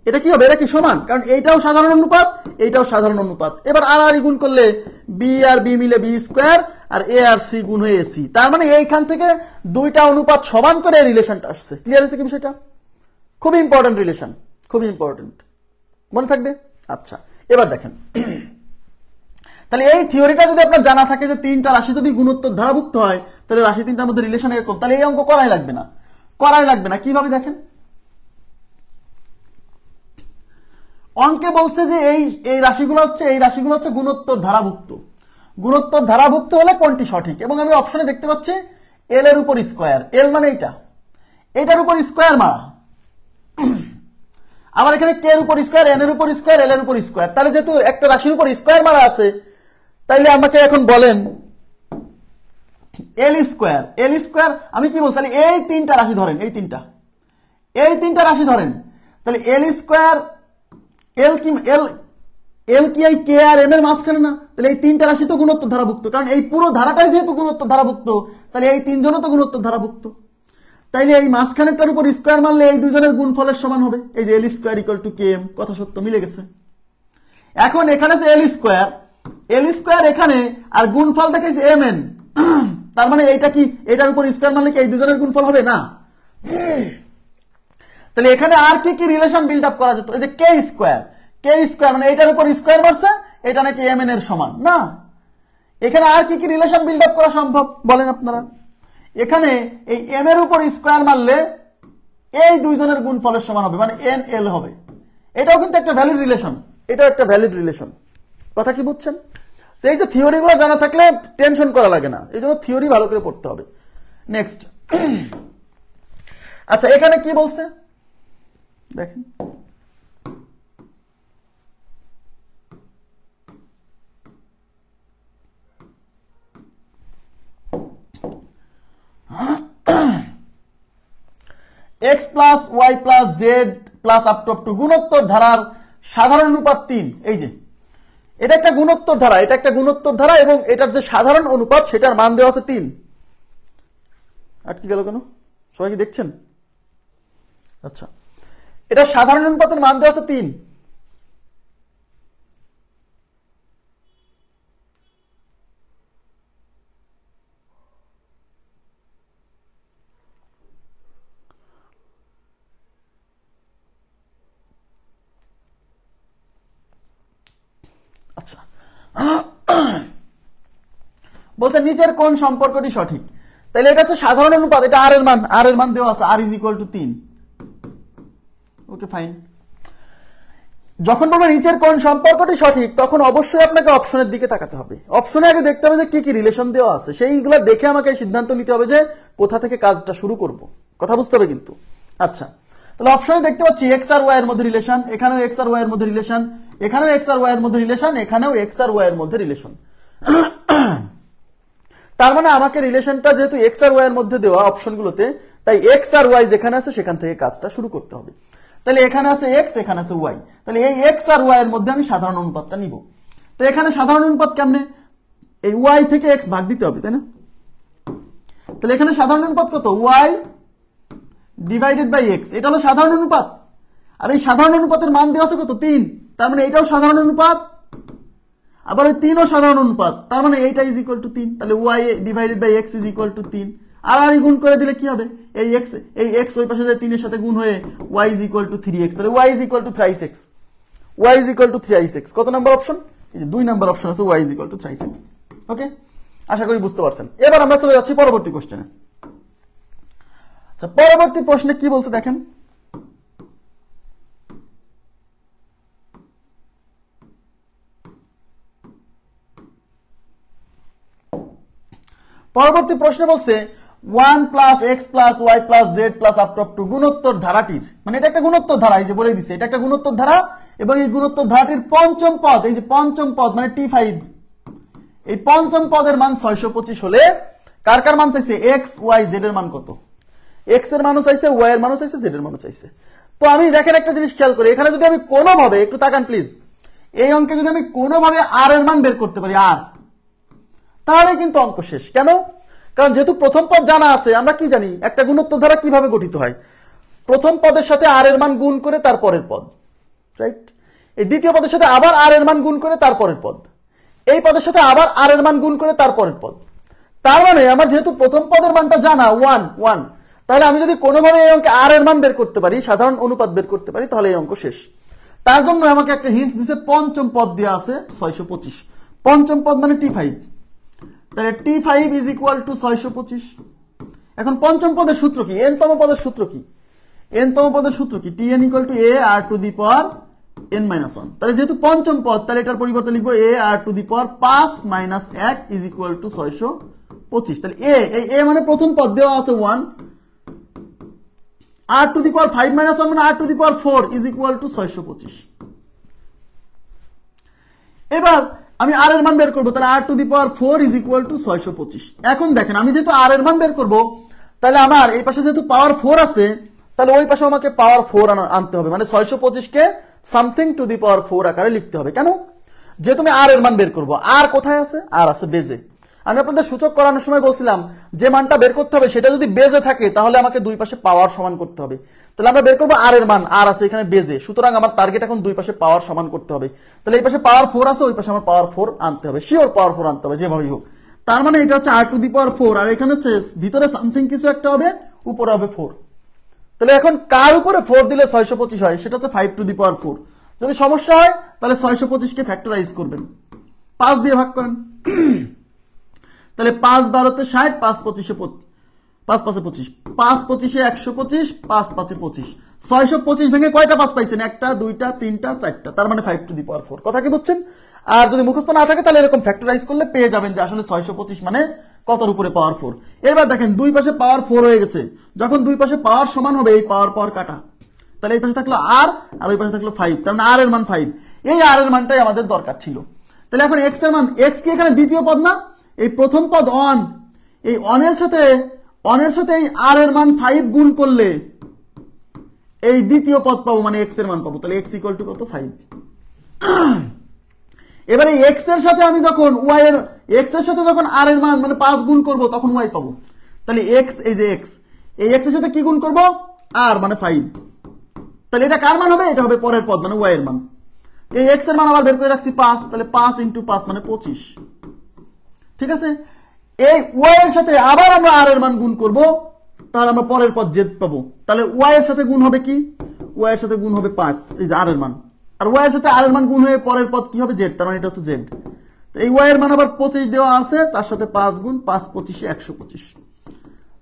এটা কি হবে, এটা কি সমান, কারণ এইটাও সাধারণ অনুপাত এইটাও সাধারণ অনুপাত। এবার আর গুণ করলে বি আর বি মিলে বি স্কোয়ার আর এ আর সি গুণ হয়ে সি। তার মানে এইখান থেকে দুইটা অনুপাত সমান করে রিলেশনটা আসছে। ক্লিয়ার হয়েছে কি বিষয়টা? খুব ইম্পর্টেন্ট রিলেশন, খুব ইম্পর্টেন্ট, মনে থাকবে। আচ্ছা এবার দেখেন, তাহলে এই থিওরিটা যদি আপনার জানা থাকে যে তিনটা রাশি যদি গুণোত্তর ধারাভুক্ত হয় তাহলে রাশি তিনটার মধ্যে রিলেশন এরকম, তাহলে এই অঙ্ক করাই লাগবে না, করাই লাগবে না। কিভাবে দেখেন, অঙ্কে বলছে যে এই রাশিগুলো হচ্ছে গুণোত্তর ধারাভুক্ত। গুণোত্তর ধারাভুক্ত হলে কোনটি সঠিক, এবং আমি অপশনে দেখতে পাচ্ছি এল এর উপর স্কোয়ার, এল মানে এইটার উপর স্কোয়ার মারা, আবার এখানে কে এর উপর স্কোয়ার, এন এর উপর স্কোয়ার, এল এর উপর স্কোয়ার। তাহলে যেহেতু একটা রাশির উপর স্কোয়ার মারা আছে তাইলে আমাকে এখন বলেন এল স্কোয়ার আমি কি বলছি, তাহলে এই তিনটা রাশি ধরেন, এই তিনটা রাশি ধরেন, তাহলে এল স্কোয়ার এল কি এই কে আর এম এর মাঝখানে না, তাহলে এই তিনটা রাশি তো গুণোত্তর ধারাভুক্ত, কারণ এই পুরো ধারাটাই যেহেতু গুণোত্তর ধারাভুক্ত তাহলে এই তিনজনও তো গুণোত্তর ধারাভুক্ত। তাইলে এই মাঝখানেরটার উপর স্কোয়ার মারলে এই দুজনের গুণফলের সমান হবে, এই যে L square equal to K M, কথা সত্য মিলে গেছে। এখন এখানে আছে এল স্কোয়ার এখানে, আর গুণফল দেখেছি এম এন, তার মানে এইটা কি, এটার উপর স্কোয়ার মারলে কি এই দুজনের গুণফল হবে না? তাহলে এখানে আর কি কি রিলেশন বিল্ড আপ করা যেত, এই যে কে স্কোয়ার মানে এটার উপর স্কোয়ার মারছে, এটা নাকি এম এন এর সমান না। এখানে আর কি কি রিলেশন বিল্ড আপ করা সম্ভব বলেন আপনারা? এখানে এই এম এর উপর স্কোয়ার মারলে এই দুইজনের গুণফলের সমান হবে, মানে এন এল হবে। এটাও কিন্তু একটা ভ্যালিড রিলেশন, এটাও একটা ভ্যালিড রিলেশন। কথা কি বুঝছেন? এই যে থিওরি গুলো জানা থাকলে টেনশন করা লাগে না, এই জন্য থিওরি ভালো করে পড়তে হবে। নেক্সট, আচ্ছা এখানে কি বলছে দেখেন, x plus Y plus Z plus up to গুণোত্তর ধারার সাধারণ অনুপাত 3। এই যে এটা একটা গুণোত্তর ধারা, এবং এটার যে সাধারণ অনুপাত সেটার মান দেওয়া আছে 3। আটকে গেল কেন, সবাই কি দেখছেন? আচ্ছা, এটা সাধারণ অনুপাতের মান দেওয়া আছে 3। আচ্ছা, বলছে নিচের কোন সম্পর্কটি সঠিক, তাহলে এটা হচ্ছে সাধারণ অনুপাত, এটা আর এর মান দেওয়া আছে, R is equal to 3। Okay fine. যখন বলবো নিচের কোন সম্পর্কটি সঠিক তখন অবশ্যই আপনাকে অপশনের দিকে তাকাতে হবে। অপশনে আগে দেখতে হবে যে কি কি রিলেশন দেওয়া আছে, সেইগুলো দেখে আমাকে সিদ্ধান্ত নিতে হবে যে কোথা থেকে কাজটা শুরু করব। কথা বুঝতে হবে কিন্তু। আচ্ছা, তাহলে অপশনে দেখতে পাচ্ছি এক্স আর ওয়াই এর মধ্যে রিলেশন, এখানেও এক্স আর ওয়াই এর মধ্যে রিলেশন, এখানেও এক্স আর ওয়াই এর মধ্যে রিলেশন, এখানেও এক্স আর ওয়াই এর মধ্যে রিলেশন। তার মানে আমাকে রিলেশনটা যেহেতু এক্স আর ওয়াই এর মধ্যে দেওয়া অপশনগুলোতে, তাই এক্স আর ওয়াই যেখানে আছে সেখান থেকে কাজটা শুরু করতে হবে। তাহলে এখানে আছে এক্স, এখানে আছে ওয়াই, তাহলে এই এক্স আর ওয়াই এর মধ্যে আমি সাধারণ অনুপাতটা নিব। তো এখানে সাধারণ অনুপাত কেমনে, এই ওয়াই থেকে এক্স ভাগ দিতে হবে, তাই না? তাহলে এখানে সাধারণ অনুপাত কত, ওয়াই ডিভাইডেড বাই এক্স, এটা হলো সাধারণ অনুপাত। আর এই সাধারণ অনুপাতের মান দেওয়া আছে কত, 3। তার মানে এটাও সাধারণ অনুপাত, আবার ওই 3ও সাধারণ অনুপাত, তার মানে এইটা ইজ ইকুয়াল টু 3। তাহলে Y divided by X is equal to 3। আর গুণ করে দিলে কি হবে, এই এক্স ওই পাশে যায় 3 এর সাথে গুণ হয়ে Y is equal to 3x। তাহলে Y is equal to 3x, Y is equal to 3x। কত নাম্বার অপশন, এই যে 2 নাম্বার অপশন আছে y = 36। ওকে, আশা করি বুঝতে পারছেন। এবার আমরা চলে যাচ্ছি পরবর্তী কোশ্চেনে। আচ্ছা, পরবর্তী প্রশ্নে কি বলছে দেখেন। পরবর্তী প্রশ্নে বলছে 1 + x + y + z + up to গুণোত্তর ধারাটির, মানে এটা একটা গুণোত্তর ধারা, এই যে বলে দিছে এটা একটা গুণোত্তর ধারা, এবং এই গুণোত্তর ধারাটির পঞ্চম পদ, এই যে পঞ্চম পদ মানে t5, এই পঞ্চম পদের মান 625 হলে কার কার মান চাইছে, x y z এর মান কত? x এর মানও চাইছে, y এর মানও চাইছে, z এর মানও চাইছে। তো আমি দেখেন একটা জিনিস খেয়াল করি, এখানে যদি আমি কোনোভাবে, একটু তাকান প্লিজ, এই অঙ্কে যদি আমি কোনোভাবে r এর মান বের করতে পারি, r, তাহলে কিন্তু অঙ্ক শেষ। কেন? কারণ যেহেতু প্রথম পদ জানা আছে, আমরা কি জানি একটা গুণোত্তর ধারা কিভাবে গঠিত হয়, প্রথম পদের সাথে r এর মান গুণ করে তারপরের পদ, রাইট? এই দ্বিতীয় পদের সাথে আবার r এর মান গুণ করে তারপরের পদ, এই পদের সাথে আবার r এর মান গুণ করে তারপরের পদ। তার মানে আমার যেহেতু প্রথম পদের মানটা জানা 1 1, তাহলে আমি যদি কোনোভাবে এই অঙ্কে r এর মান বের করতে পারি, সাধারণ অনুপাত বের করতে পারি, তাহলে এই অঙ্ক শেষ। তার জন্য আমাকে একটা হিন্ট দিছে, পঞ্চম পদ দেওয়া আছে 625, পঞ্চম পদ মানে t5, তাহলে t5 = 625। এখন পঞ্চম পদের সূত্র কি, n তম পদের সূত্র কি, n তম পদের সূত্র কি, tn = a r to the power n - 1। তাহলে যেহেতু পঞ্চম পদ, তাহলে এটার পরিবর্তে লিখবো a r to the power 5 - 1 = 625। তাহলে a মানে প্রথম পদ দেওয়া আছে 1, r to the power 5 - 1 মানে r to the power 4 = 625। এবার আমি r এর মান বের করব, তাহলে r to the power 4 = 625। এখন দেখেন, আমি যেহেতু r এর মান বের করব, তাহলে আমার এই পাশে যেহেতু পাওয়ার 4 আছে, তাহলে ওই পাশে আমাকে পাওয়ার 4 আনতে হবে, মানে 625 কে সামথিং টু দি পাওয়ার 4 আকারে লিখতে হবে। কেন? যেহেতু আমি r এর মান বের করব, r কোথায় আছে, r আছে বেজে। আমি আপনাদের সূচক করানোর সময় বলছিলাম যে মানটা বের করতে হবে সেটা যদি বেজে থাকে, তাহলে আমাকে দুই পাশে পাওয়ার সমান করতে হবে। তাহলে আমরা বের করবো r এর মান, r আছে এখানে বেজে, সুতরাং আমার টার্গেট এখন দুই পাশে পাওয়ার সমান করতে হবে। তাহলে এই পাশে পাওয়ার 4 আছে, ওই পাশে আমার পাওয়ার 4 আনতে হবে, শিওর পাওয়ার 4 আনতে হবে যেভাবেই হোক। তার মানে এটা হচ্ছে r to the power 4, আর এখানে হচ্ছে ভিতরে সামথিং কিছু একটা হবে, উপরে হবে 4। তাহলে এখন কার উপরে 4 দিলে 625 হয়, সেটা হচ্ছে 5 to the power 4। যদি সমস্যা হয় তাহলে 625 কে ফ্যাক্টরাইজ করবেন, 5 দিয়ে ভাগ করেন, তাহলে 5 12 = 60, 5 25 5 5 25, 5 25 125, 5 5 25, 625 ভেঙে কয়টা 5 পাইছেন, একটা, দুইটা, তিনটা, চারটা, তার মানে 5 to the power 4। কথা কি বুঝছেন? আর যদি মুখস্থ না থাকে তাহলে এরকম ফ্যাক্টরাইজ করলে পেয়ে যাবেন যে আসলে 625 মানে কতর উপরে পাওয়ার 4। এবার দেখেন দুই পাশে পাওয়ার 4 হয়ে গেছে, যখন দুই পাশে পাওয়ার সমান হবে, এই পাওয়ার কাটা, তাহলে এই পাশে থাকলো r আর ওই পাশে থাকলো 5, তার মানে r এর মান 5, এই r এর মানটাই আমাদের দরকার ছিল। তাহলে এখন x এর মান, x কি এখানে দ্বিতীয় পদ না, এই প্রথম পদ অন, এই অনের সাথে এই r এর মান 5 গুণ করলে এই দ্বিতীয় পদ পাবো, মানে x এর মান পাবো। তাহলে x = কত, 5। এবারে x এর সাথে আমি যখন y এর, x এর সাথে যখন r এর মান মানে 5 গুণ করব, তখন y পাবো। তাহলে x, এই যে x, এই x এর সাথে কি গুণ করব, r মানে 5। তাহলে এটা কার মান হবে, এটা হবে পরের পদ মানে y এর মান। এই x এর মান আবার বের করে রাখছি 5, তাহলে 5 × 5 মানে 25। ঠিক আছে, এই y এর সাথে আবার আমরা r এর মান গুণ করব, তাহলে আমরা পরের পদ z পাবো। তাহলে y এর সাথে গুণ হবে কি, y এর সাথে গুণ হবে 5, এই যে r এর মান, আর y এর সাথে r এর মান গুণ হয়ে পরের পদ কি হবে, z, তার মানে এটা হচ্ছে z। তো এই y এর মান আবার 25 দেওয়া আছে, তার সাথে 5 গুণ 5 25 125,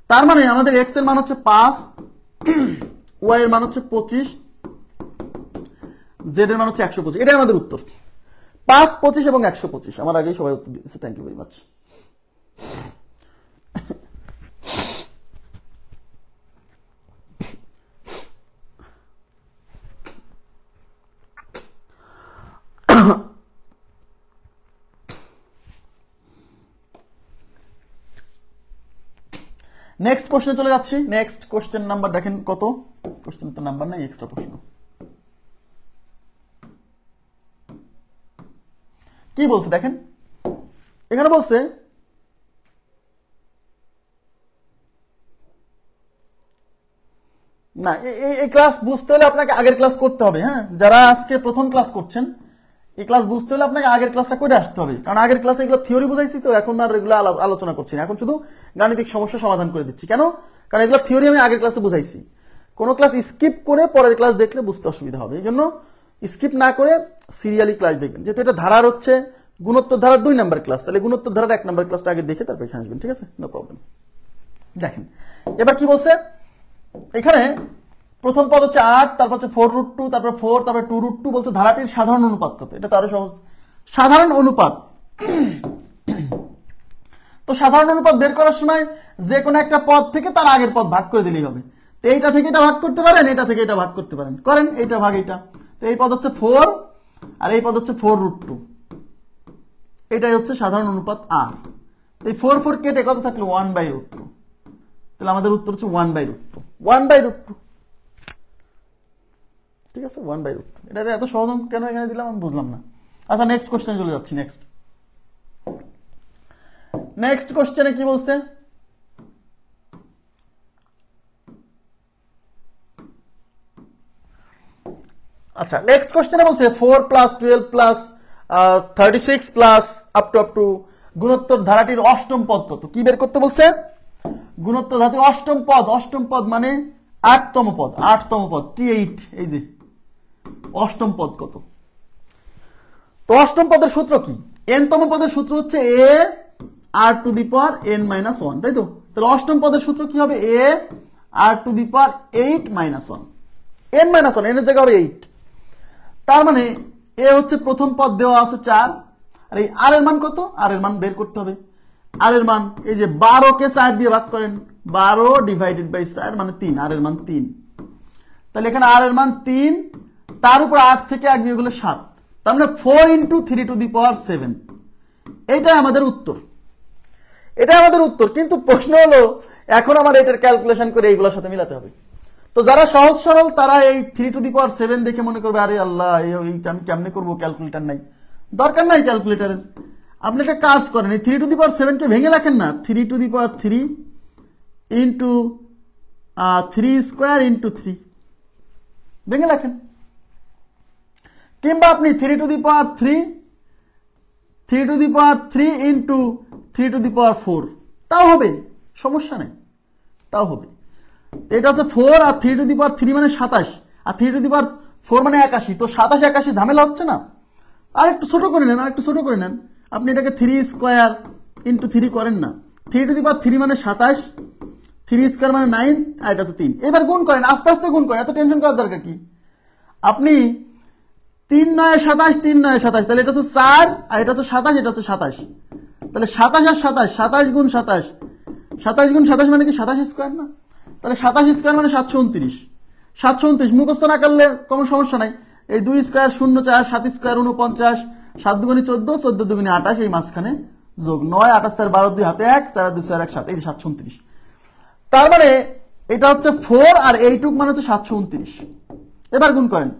তার মানে আমাদের x এর মান হচ্ছে 5, y এর মান হচ্ছে 25, z এর মান হচ্ছে 125। এটাই আমাদের উত্তর, 5 25 এবং 125। আমার আগেই সবাই উত্তর দিয়েছে, thank you very much. Next প্রশ্নে চলে যাচ্ছি। নেক্সট কোশ্চেন নাম্বার দেখেন কত, কোশ্চেন তো নাম্বার নাই, এক্সট্রা প্রশ্ন। কি বলছে দেখেন, এখানে বলছে না, এই ক্লাস বুঝতে হলে আপনাকে আগের ক্লাস করতে হবে। হ্যাঁ, যারা আজকে প্রথম ক্লাস করছেন, এই ক্লাস বুঝতে হলে আপনাকে আগের ক্লাসটা করে আসতে হবে, কারণ আগের ক্লাসে এগুলো থিওরি বুঝাইছি, তো এখন আর এগুলো আলোচনা করছি না, এখন শুধু গাণিতিক সমস্যা সমাধান করে দিচ্ছি। কেন? কারণ এগুলো থিওরি আমি আগের ক্লাসে বুঝাইছি, কোনো ক্লাস স্কিপ করে পরের ক্লাস দেখলে বুঝতে অসুবিধা হবে, এই জন্য স্কিপ না করে সিরিয়ালি ক্লাস দেখবেন, যেহেতু এটা ধারার হচ্ছে গুণোত্তর ধারার 2 নাম্বার ক্লাস, তাহলে গুণোত্তর ধারার 1 নাম্বার ক্লাসটা আগে দেখে তারপর এখানে আসবেন, ঠিক আছে, নো প্রবলেম। দেখেন এবার কি বলছে এখানে, প্রথম পদ হচ্ছে 8, তারপর হচ্ছে 4√2, তারপর 4, তারপর 2√2, বলছে ধারাটির সাধারণ অনুপাত কত। এটা তো আরো সহজ, সাধারণ অনুপাত। তো সাধারণ অনুপাত বের করার সময় যে কোনো একটা পদ থেকে তার আগের পদ ভাগ করে দিলেই হবে। তো এইটা থেকে এটা ভাগ করতে পারেন, এটা থেকে এটা ভাগ করতে পারেন, করেন এইটা ভাগ এইটা। তো এই পদ হচ্ছে 4 আর এই পদ হচ্ছে 4√2, এটাই হচ্ছে সাধারণ অনুপাত আর। তো এই 4 4 কেটে কত থাকলো 1/√2, তাহলে আমাদের উত্তর হচ্ছে 1/√2, 1/√2, ঠিক আছে, 1/√2। এটা এত সহজ অঙ্ক কেন এখানে দিলাম আমি বুঝলাম না। আচ্ছা নেক্সট কোশ্চেনে চলে যাচ্ছি। নেক্সট কোশ্চেনে কি বলছে, আচ্ছা নেক্সট কোশ্চেনে বলছে 4 + 12 + 36 আপ টু গুণোত্তর ধারাটির অষ্টম পদ কত। কি বের করতে বলছে, গুণোত্তর ধারাটির অষ্টম পদ মানে 8তম পদ, 8, এই যে অষ্টম পদ কত। তো অষ্টম পদের সূত্র কি, n-তম পদের সূত্র হচ্ছে a r⁴n-1, তাই তো। তাহলে অষ্টম পদের সূত্র কি হবে, a r⁸ 8-1, n-1, n এর জায়গা হবে 8। তার মানে এ হচ্ছে প্রথম পদ দেওয়া আছে 4, আর এই আর এর মান কত, আর এর মান বের করতে হবে। আর এর মান এই যে 12 কে 4 দিয়ে ভাগ করেন, 12 / 4 মানে 3, আর এর মান 3। তাহলে এখানে আর এর মান 3, তার উপর 8 থেকে 1 বিয়োগ হলে 7, তার মানে 4 × 3⁷ এইটাই আমাদের উত্তর, এটাই আমাদের উত্তর। কিন্তু প্রশ্ন হলো এখন আমার এটার ক্যালকুলেশন করে এইগুলোর সাথে মিলাতে হবে। তো যারা সহজ সরল তারা এই 3⁷ দেখে মনে করবে আরে আল্লাহ এইটা আমি কেমনে করবো, ক্যালকুলেটর নাই, দরকার নাই ক্যালকুলেটরের। আপনি একটা কাজ করেন, এই 3⁷ কে ভেঙে রাখেন না, 3⁵ × 3² × 3 ভেঙে রাখেন, কিংবা আপনি 3⁵ × 3⁴ তাও হবে, সমস্যা নেই, তাও হবে। এটা হচ্ছে 4 আর 3⁵ মানে 27, আর 3⁴ মানে 81, তো 27 81 ঝামেলা হচ্ছে না। আর একটু ছোট করে নেন, আপনি এটাকে 3² × 3 করেন না, 3⁵ মানে 27, 3² মানে 9, আর এটা তো 3। এবার গুণ করেন, আস্তে আস্তে গুণ করেন, এত টেনশন করার দরকার কি। আপনি 3 × 9 = 27, 3 × 9 = 27, তাহলে এটা হচ্ছে 4 আর এটা হচ্ছে 27, এটা হচ্ছে 27, তাহলে 27 আর 27, 27 × 27, 27 × 27 মানে কি 27² না, তাহলে 27² মানে 729, 729 মুখস্থ না করলে কোনো সমস্যা নাই। এই 2² 0 4, 7² 49, 7 × 2 = 14, 14 × 2 = 28, এই মাঝখানে যোগ 9, 28 4 12 2 হাতে 1, 4 2 4 1 7, এই যে 729। তার মানে এটা হচ্ছে 4 আর এইটুক মানে হচ্ছে 729। এবার গুণ করেন,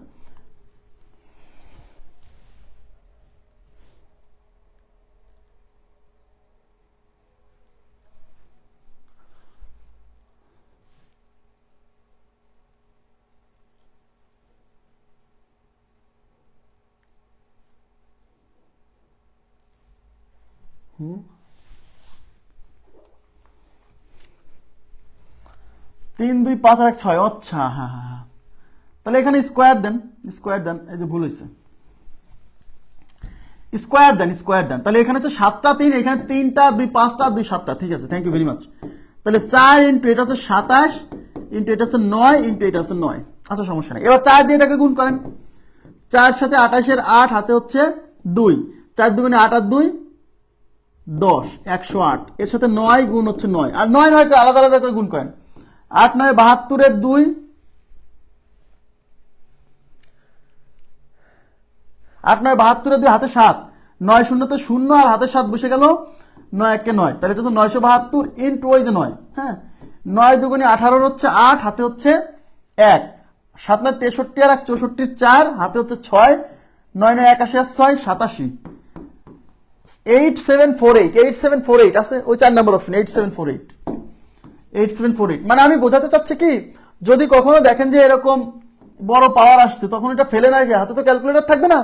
তিন 2 5 আর 1 6, আচ্ছা হ্যাঁ হ্যাঁ হ্যাঁ, তাহলে এখানে স্কোয়ার দেন, এই যে ভুল হয়েছে, স্কোয়ার দেন, তাহলে এখানে হচ্ছে 7টা 3, এখানে 3টা 2 5টা 2 7টা, ঠিক আছে, থ্যাংক ইউ ভেরি মাচ। তাহলে 4 × এটা হচ্ছে 27 × এটা হচ্ছে 9 × এটা হচ্ছে 9, আচ্ছা সমস্যা নেই। এবার 4 দিয়ে এটাকে গুণ করেন, 4 সাথে 28 এর 8 হাতে হচ্ছে 2, 4 2 × 8 আর 2 10, 108, এর সাথে 9 গুণ হচ্ছে 9, আর 9 9 করে আলাদা আলাদা করে গুণ করেন, 8 9 72 এর 2, 8 9 72 এর 2 হাতে 7, 9 0 তে 0 আর হাতে 7 বসে গেল, 9 1 কে 9, তাহলে এটা হচ্ছে 972 ইনটু ওই যে 9, হ্যাঁ 9 2 × 18 হচ্ছে 8, হাতে হচ্ছে 1, 7 9 63 আর 1 64 4, হাতে হচ্ছে 6, 9 9 81 আর 6 87, 8748 আছে ওই 4 নম্বর অপশন, 8748, মানে আমি বোঝাতে চাচ্ছি কি, যদি কখনো দেখেন যে এরকম বড় পাওয়ার আসছে তখন এটা ফেলে না গিয়ে, হাতে তো ক্যালকুলেটর থাকবে না,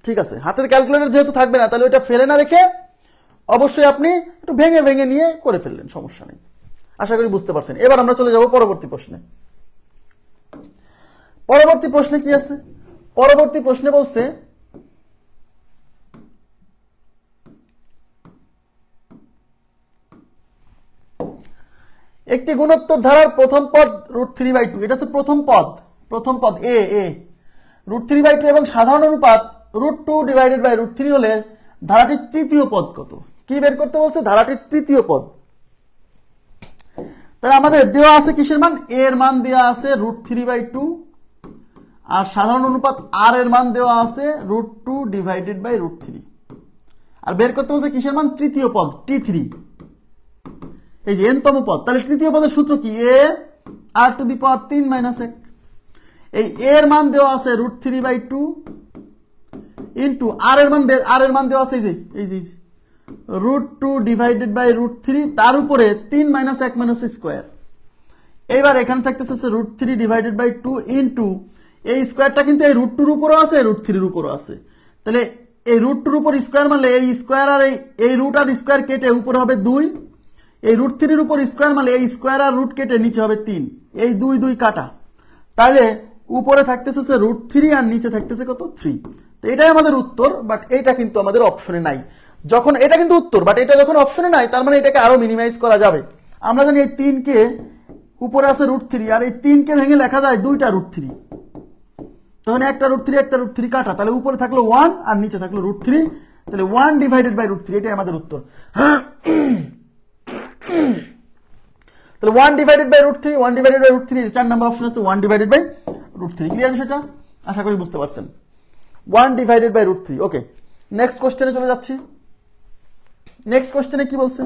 ঠিক আছে, হাতের ক্যালকুলেটর যেহেতু থাকবে না তাহলে ওইটা ফেলে না রেখে অবশ্যই আপনি একটু ভেঙে ভেঙে নিয়ে করে ফেললেন, সমস্যা নেই। আশা করি বুঝতে পারছেন। এবার আমরা চলে যাব পরবর্তী প্রশ্নে। পরবর্তী প্রশ্নে কি আছে? পরবর্তী প্রশ্নে বলছে একটি গুণোত্তর ধারার প্রথম পদ √3/2, এটা হচ্ছে প্রথম পদ এ √3/2 এবং সাধারণ অনুপাত √2/√3 হলে ধারাটির তৃতীয় পদ কত? কি বের করতে বলছে? ধারাটির তৃতীয় পদ। তাহলে আমাদের দেওয়া আছে কিসের মান? এ এর মান দেওয়া আছে √3/2 আর সাধারণ অনুপাত আর এর মান দেওয়া আছে √2/√3 আর বের করতে বলছে কিসের মান? তৃতীয় পদ T3, এই যে n তম পদ। তাহলে তৃতীয় পদের সূত্র কি? a r⁻³ - 1। এই a এর মান দেওয়া আছে √3/2 ইনটু আর এর মান দেওয়া আছে এই যে √2/√3 তার উপরে 3 - 1 - স্কয়ার। এইবার এখানে থাকতেছে √3/2 ইনটু এই স্কয়ারটা কিন্তু এই √2 এর উপরও আছে, √3 এর উপরও আছে। তাহলে এই √2 এর উপর স্কয়ার মারলে এই স্কয়ার আর এই রুট আর স্কয়ার কেটে উপরে হবে 2, এই √3 এর উপর স্কয়ার মারলে এই স্কয়ার আর রুট কেটে নিচে হবে 3, এই 2 2 কাটা। তাহলে উপরে থাকতেছে √3 আর নিচে থাকতেছে কত? 3। তো এটাই আমাদের উত্তর, বাট এটা কিন্তু আমাদের অপশনে নাই। যখন এটা কিন্তু উত্তর, বাট এটা যখন অপশনে নাই, তার মানে এটাকে আরো মিনিমাইজ করা যাবে। আমরা জানি এই 3 কে উপরে আছে √3 আর এই 3 কে ভেঙে লেখা যায় 2টা √3, তখন একটা √3 কাটা, তাহলে উপরে থাকলো 1 আর নিচে থাকলো √3, তাহলে 1/√3, এটাই আমাদের উত্তর। তাহলে 1/√3 4 নাম্বার অপশন আছে 1/√3। ক্লিয়ার বিষয়টা? আশা করি বুঝতে পারছেন। 1/√3। ওকে, নেক্সট কোশ্চেনে চলে যাচ্ছি। নেক্সট কোশ্চেনে কি বলছে?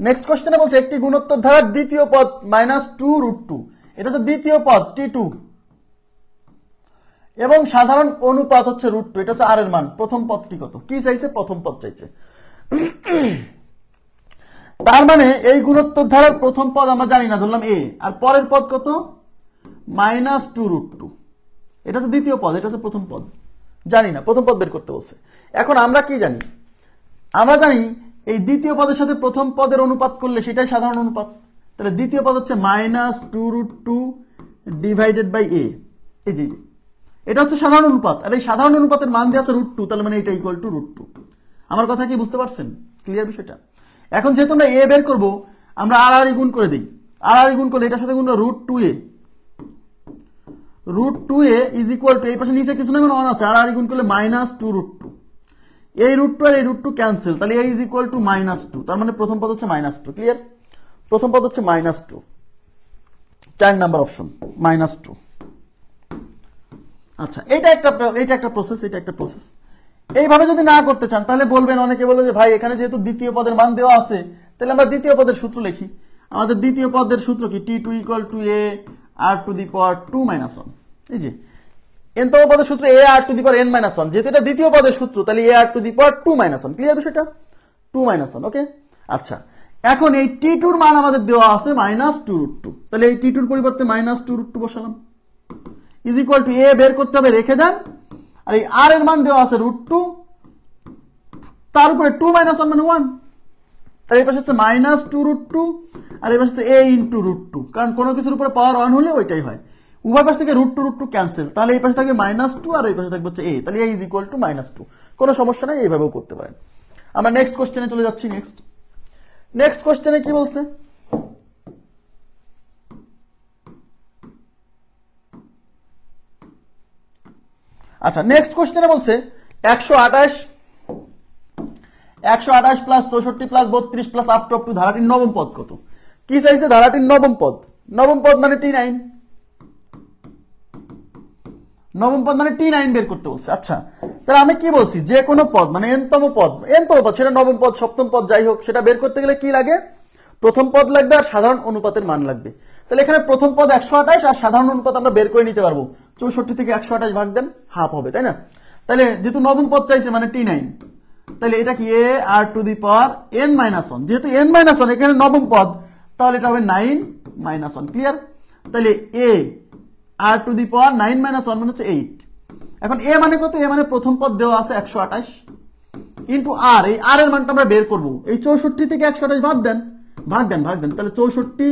নেক্সট কোশ্চেনে বলছে একটি গুণোত্তর ধারার দ্বিতীয় পদ -2√2, এটা তো দ্বিতীয় পদ T2 এবং সাধারণ অনুপাত হচ্ছে √2, এটা হচ্ছে আর এর মান। প্রথম পদটি কত? কি চাইছে? প্রথম পদ চাইছে। তার মানে এই গুণোত্তর ধারার প্রথম পদ আমরা জানি না, ধরলাম a, আর পরের পদ কত? -2√2, এটা হচ্ছে দ্বিতীয় পদ, এটা হচ্ছে প্রথম পদ, জানি না, প্রথম পদ বের করতে বলছে। এখন আমরা কি জানি? আমরা জানি এই দ্বিতীয় পদের সাথে প্রথম পদের অনুপাত করলে সেটাই সাধারণ অনুপাত। তাহলে দ্বিতীয় পদ হচ্ছে -2√2/a, এই যে এটা হচ্ছে সাধারণ অনুপাত, আর এই সাধারণ অনুপাতের মান দিয়ে আছে √2, তাহলে মানে এটা ইকুয়াল টু √2। আমার কথা কি বুঝতে পারছেন? ক্লিয়ার বিষয়টা? এখন যেহেতু আমরা a বের করবো, আমরা আর গুণ করে দিই। আর গুণ করলে এটার সাথে গুণ √2a, √2a is equal two, এই পাশে নিচে কিছু না, মানে 1 আছে, আর গুণ করলে -2√2, এই √2 আর এই √2 ক্যান্সেল, তাহলে a ইজ ইকুয়াল টু -2, তার মানে প্রথম পদ হচ্ছে -2। ক্লিয়ার? প্রথম পদ হচ্ছে -2, 4 নাম্বার অপশন -2। আচ্ছা, এটা একটা প্রসেস। এইভাবে যদি না করতে চান তাহলে বলবেন, অনেকে বলবে যে ভাই এখানে যেহেতু দ্বিতীয় পদের মান দেওয়া আছে, তাহলে আমরা দ্বিতীয় পদের সূত্র লিখি। আমাদের দ্বিতীয় পদের সূত্র কি? T2 = a r⁻2 - 1। এই যে n তম পদের সূত্র a r⁻n - 1, যেহেতু এটা দ্বিতীয় পদের সূত্র, তাহলে a r⁻2 - 1। ক্লিয়ার বিষয়টা? 2 - 1। ওকে, আচ্ছা, এখন এই T2 এর মান আমাদের দেওয়া আছে -2√2, তাহলে এই T2 এর পরিবর্তে -2√2 বসালাম, ইজ ইকুয়াল টু a বের করতে হবে, রেখে দেন, আর এই আর এর মান দেওয়া আছে √2, তার উপরে 2 - 1 মানে 1, তাহলে এই পাশে হচ্ছে -2√2 আর এই পাশে হচ্ছে a × √2, কারণ কোনো কিছুর উপরে পাওয়ার 1 হলে ওইটাই হয়। উভয় পাশ থেকে √2 ক্যান্সেল, তাহলে এই পাশে থাকবে -2 আর এই পাশে থাকবে হচ্ছে a, তাহলে a ইজ ইকুয়াল টু -2। কোনো সমস্যা নাই, এইভাবেও করতে পারেন। আমরা নেক্সট কোশ্চেনে চলে যাচ্ছি। নেক্সট কোশ্চেনে কি বলছে? আচ্ছা, নেক্সট কোশ্চেনে বলছে 128 + 64 + 32 + আপ টু ধারাটির নবম পদ কত? কি চাইছে? ধারাটির নবম পদ। নবম পদ মানে T9, নবম পদ মানে T9 বের করতে বলছে। আচ্ছা, তাহলে আমি কি বলছি? যে কোনো পদ মানে n-তম পদ, সেটা নবম পদ, সপ্তম পদ, যাই হোক, সেটা বের করতে গেলে কি লাগে? প্রথম পদ লাগবে আর সাধারণ অনুপাতের মান লাগবে। তাহলে এখানে প্রথম পদ 128 আর সাধারণ অনুপাত আমরা বের করে নিতে পারবো। 64 থেকে 128 ভাগ দেন, হাফ হবে, তাই না? তাহলে যেহেতু নবম পদ চাইছে মানে T9, তাহলে এটা কি a r⁻n - 1, যেহেতু n - 1 এখানে নবম পদ, তাহলে এটা হবে 9 - 1। ক্লিয়ার? তাহলে a r⁻9 - 1 মানে হচ্ছে 8। এখন a মানে কত? a মানে প্রথম পদ দেওয়া আছে 128, ইন্টু আর, এই আর এর মানটা আমরা বের করবো। এই 64 থেকে 128 ভাগ দেন, তাহলে 64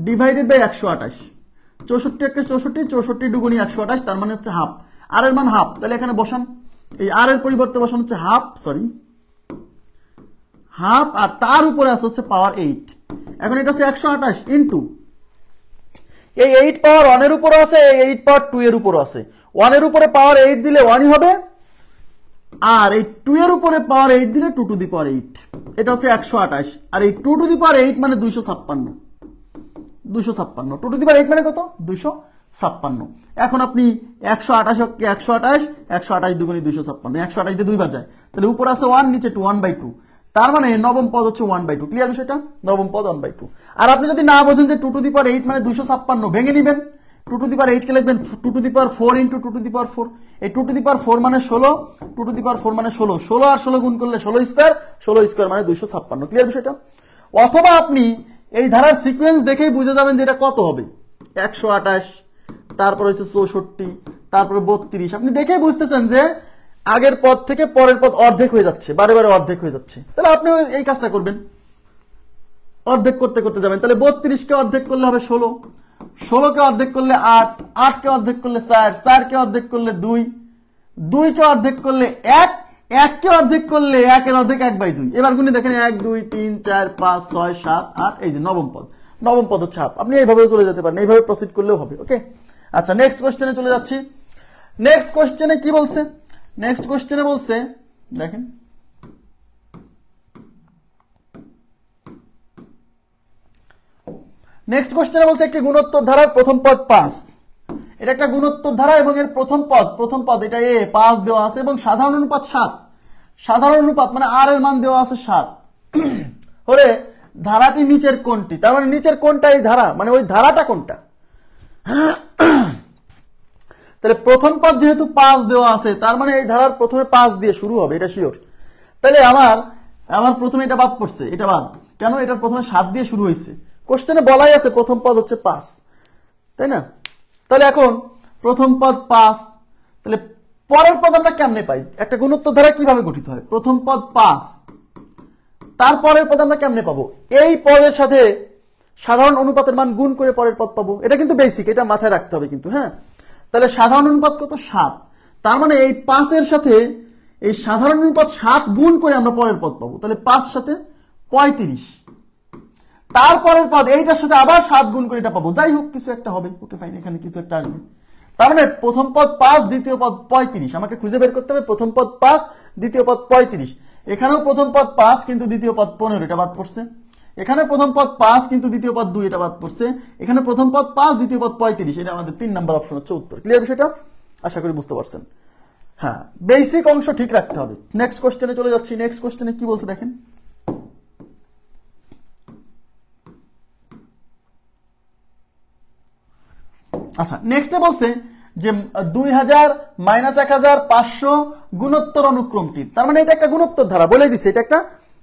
ডিভাইডেড বাই 128, 64 একে 64, 64 দুগুণী 128, তার মানে হচ্ছে হাফ। আর এর মান হাফ, তাহলে এখানে বসান, এই আর এর পরিবর্তে বসান হচ্ছে হাফ, হাফ, আর তার উপরে আছে হচ্ছে পাওয়ার 8। এখন এটা হচ্ছে 128 ইন্টু এই 8 পাওয়ার 1 এর উপরে আছে, এই 8 পাওয়ার 2 এর উপরে আছে। 1 এর উপরে পাওয়ার 8 দিলে 1ই হবে, আর এই 2 এর উপরে পাওয়ার 8 দিলে 2 টু দি পাওয়ার 8। এটা হচ্ছে 128, আর এই 2 টু দি পাওয়ার 8 মানে 256, 2 টু দি পাওয়ার 8 মানে কত? 256। এখন আপনি 128 দুগুণী 256, 128 দিয়ে 2 বার যায়, তাহলে উপরে আছে 1, নিচে 2, 1/2। তার মানে নবম পদ হচ্ছে 1/2। ক্লিয়ার বিষয়টা? নবম পদ 1/2। আর আপনি যদি না বোঝেন যে 2 টু দি পাওয়ার 8 মানে 256, ভেঙে নেবেন। 2 টু দি পাওয়ার 8 কে লিখবেন 2 to the power 4 into 2 to the power 4। এই 2 টু দি পাওয়ার 4 মানে 16, 2 টু দি পাওয়ার 4 মানে 16, 16 আর 16 গুণ করলে 16 স্কয়ার মানে 256। ক্লিয়ার বিষয়টা? অথবা আপনি এই ধারার সিকোয়েন্স দেখেই বুঝে যাবেন যে এটা কত হবে। 128, তারপর হচ্ছে 64, তারপরে 32। আপনি দেখেই বুঝতেছেন যে আগের পদ থেকে পরের পদ অর্ধেক হয়ে যাচ্ছে, বারে বারে অর্ধেক হয়ে যাচ্ছে। তাহলে আপনি এই কাজটা করবেন, অর্ধেক করতে করতে যাবেন। তাহলে 32 কে অর্ধেক করলে হবে 16, 16 কে অর্ধেক করলে 8, 8 কে অর্ধেক করলে 4, 4 কে অর্ধেক করলে 2, 2 কে অর্ধেক করলে 1, 1 কে অর্ধেক করলে 1 এর অর্ধেক 1/2। এবার গুণে দেখেন 1 2 3 4 5 6 7 8, এই যে নবম পদ হচ্ছে হাফ। আপনি এইভাবে চলে যেতে পারেন, এইভাবে প্রসিড করলেও হবে। ওকে, আচ্ছা নেক্সট কোশ্চেনে চলে যাচ্ছি। নেক্সট কোশ্চেনে কি বলছে? নেক্সট কোশ্চেনে বলছে, দেখেন নেক্সট কোশ্চেনে বলছে একটি গুণোত্তর ধারার প্রথম পদ 5। এটা একটা গুণোত্তর ধারা এবং এর প্রথম পদ এটা এ 5 দেওয়া আছে এবং সাধারণ অনুপাত 7। সাধারণ অনুপাত মানে আর এর মান দেওয়া আছে 7 হলে ধারাটি নিচের কোনটি? তার মানে নিচের কোনটা এই ধারা, মানে ওই ধারাটা কোনটা? তাহলে প্রথম পদ যেহেতু 5 দেওয়া আছে, তার মানে এই ধারার প্রথমে 5 দিয়ে শুরু হবে, এটা শিওর। তাহলে আমার প্রথমে এটা বাদ পড়ছে, এটা বাদ কেন? এটার প্রথমে 7 দিয়ে শুরু হয়েছে। কোশ্চেনে বলাই আছে প্রথম পদ হচ্ছে 5, তাই না? তাহলে এখন প্রথম পদ 5, তাহলে পরের পদ আমরা কেমনে পাই? একটা গুণোত্তর ধারা কিভাবে গঠিত হয়? প্রথম পদ 5, তারপরের পদ আমরা কেমনে পাবো? এই পদের সাথে সাধারণ অনুপাতের মান গুণ করে পরের পদ পাবো। এটা কিন্তু বেসিক, এটা মাথায় রাখতে হবে কিন্তু। হ্যাঁ, তাহলে সাধারণ অনুপাত কত? 7। তার মানে এই 5 এর সাথে এই সাধারণ অনুপাত 7 গুণ করে আমরা পরের পদ পাবো। তাহলে 5 সাথে 35, তারপরের পদ এইটার সাথে আবার 7 গুণ করে এটা পাবো। যাই হোক, কিছু একটা হবে। ওকে ফাইন, এখানে কিছু একটা আসবে। তার মানে প্রথম পদ 5, দ্বিতীয় পদ 35। আমাকে খুঁজে বের করতে হবে প্রথম পদ 5, দ্বিতীয় পদ 35। এখানেও প্রথম পদ 5 কিন্তু দ্বিতীয় পদ 15, এটা বাদ পড়ছে। এখানে প্রথম পদ 5 কিন্তু দ্বিতীয় পদ 2, এটা বাদ পড়ছে। এখানে প্রথম পদ 5, দ্বিতীয় পদ 35, এটা আমাদের 3 নাম্বার অপশন হচ্ছে উত্তর। ক্লিয়ার বিষয়টা? আশা করি বুঝতে পারছেন। হ্যাঁ, বেসিক অংশ ঠিক রাখতে হবে। নেক্সট কোশ্চেনে চলে যাচ্ছি। নেক্সট কোশ্চেনে কি বলছে দেখেন। আচ্ছা, নেক্সটে বলছে যে 2000 মাইনাস 1500 গুণোত্তর অনুক্রমটির, তার মানে এটা একটা গুণোত্তর ধারা, বলে দিছে এটা একটা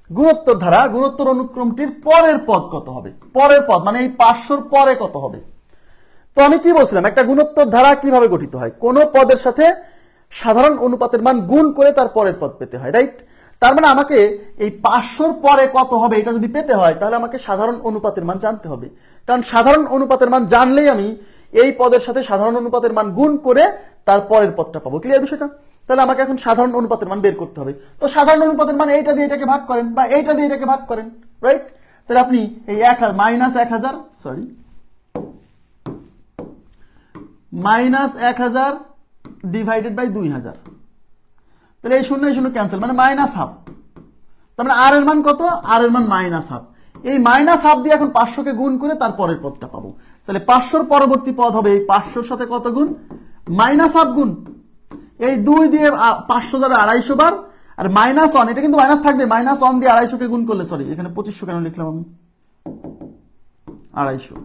গুণোত্তর ধারা। গুণোত্তর অনুক্রমটির পরের পদ কত হবে? পরের পদ মানে এই 500 পরে কত হবে? তো আমি কি বলছিলাম, একটা গুণোত্তর ধারা কিভাবে গঠিত হয়? কোন পদের সাথে সাধারণ অনুপাতের মান গুণ করে তার পরের পদ পেতে হয়, রাইট? তার মানে আমাকে এই 500 পরে কত হবে এটা যদি পেতে হয়, তাহলে আমাকে সাধারণ অনুপাতের মান জানতে হবে। কারণ সাধারণ অনুপাতের মান জানলেই আমি এই পদের সাথে সাধারণ অনুপাতের মান গুণ করে তার পরের পদটা পাবো। ক্লিয়ার বিষয়টা? তাহলে আমাকে এখন সাধারণ অনুপাতের মান বের করতে হবে। তো সাধারণ অনুপাতের মান এইটা দিয়ে এটাকে ভাগ করেন, বা এইটা দিয়ে এটাকে ভাগ করেন, রাইট? তাহলে আপনি এই মাইনাস 1000 ডিভাইডেড বাই 2000, তাহলে এই শূন্য ক্যান্সেল, মানে মাইনাস হাফ। তার মানে আর এর মান কত? আর এর মান মাইনাস হাফ। এই মাইনাস হাফ দিয়ে এখন 500 কে গুণ করে তার পরের পদটা পাবো। তাহলে 500 পরবর্তী পদ হবে এই 500 সাথে কত গুণ? মাইনাস হাফ গুণ। এই 2 দিয়ে 500 যাবে 250 বার, আর মাইনাস 1, এটা কিন্তু মাইনাস থাকবে, মাইনাস 1 দিয়ে 250 কে গুণ করলে, সরি এখানে 2500 কেন লিখলাম আমি? 250,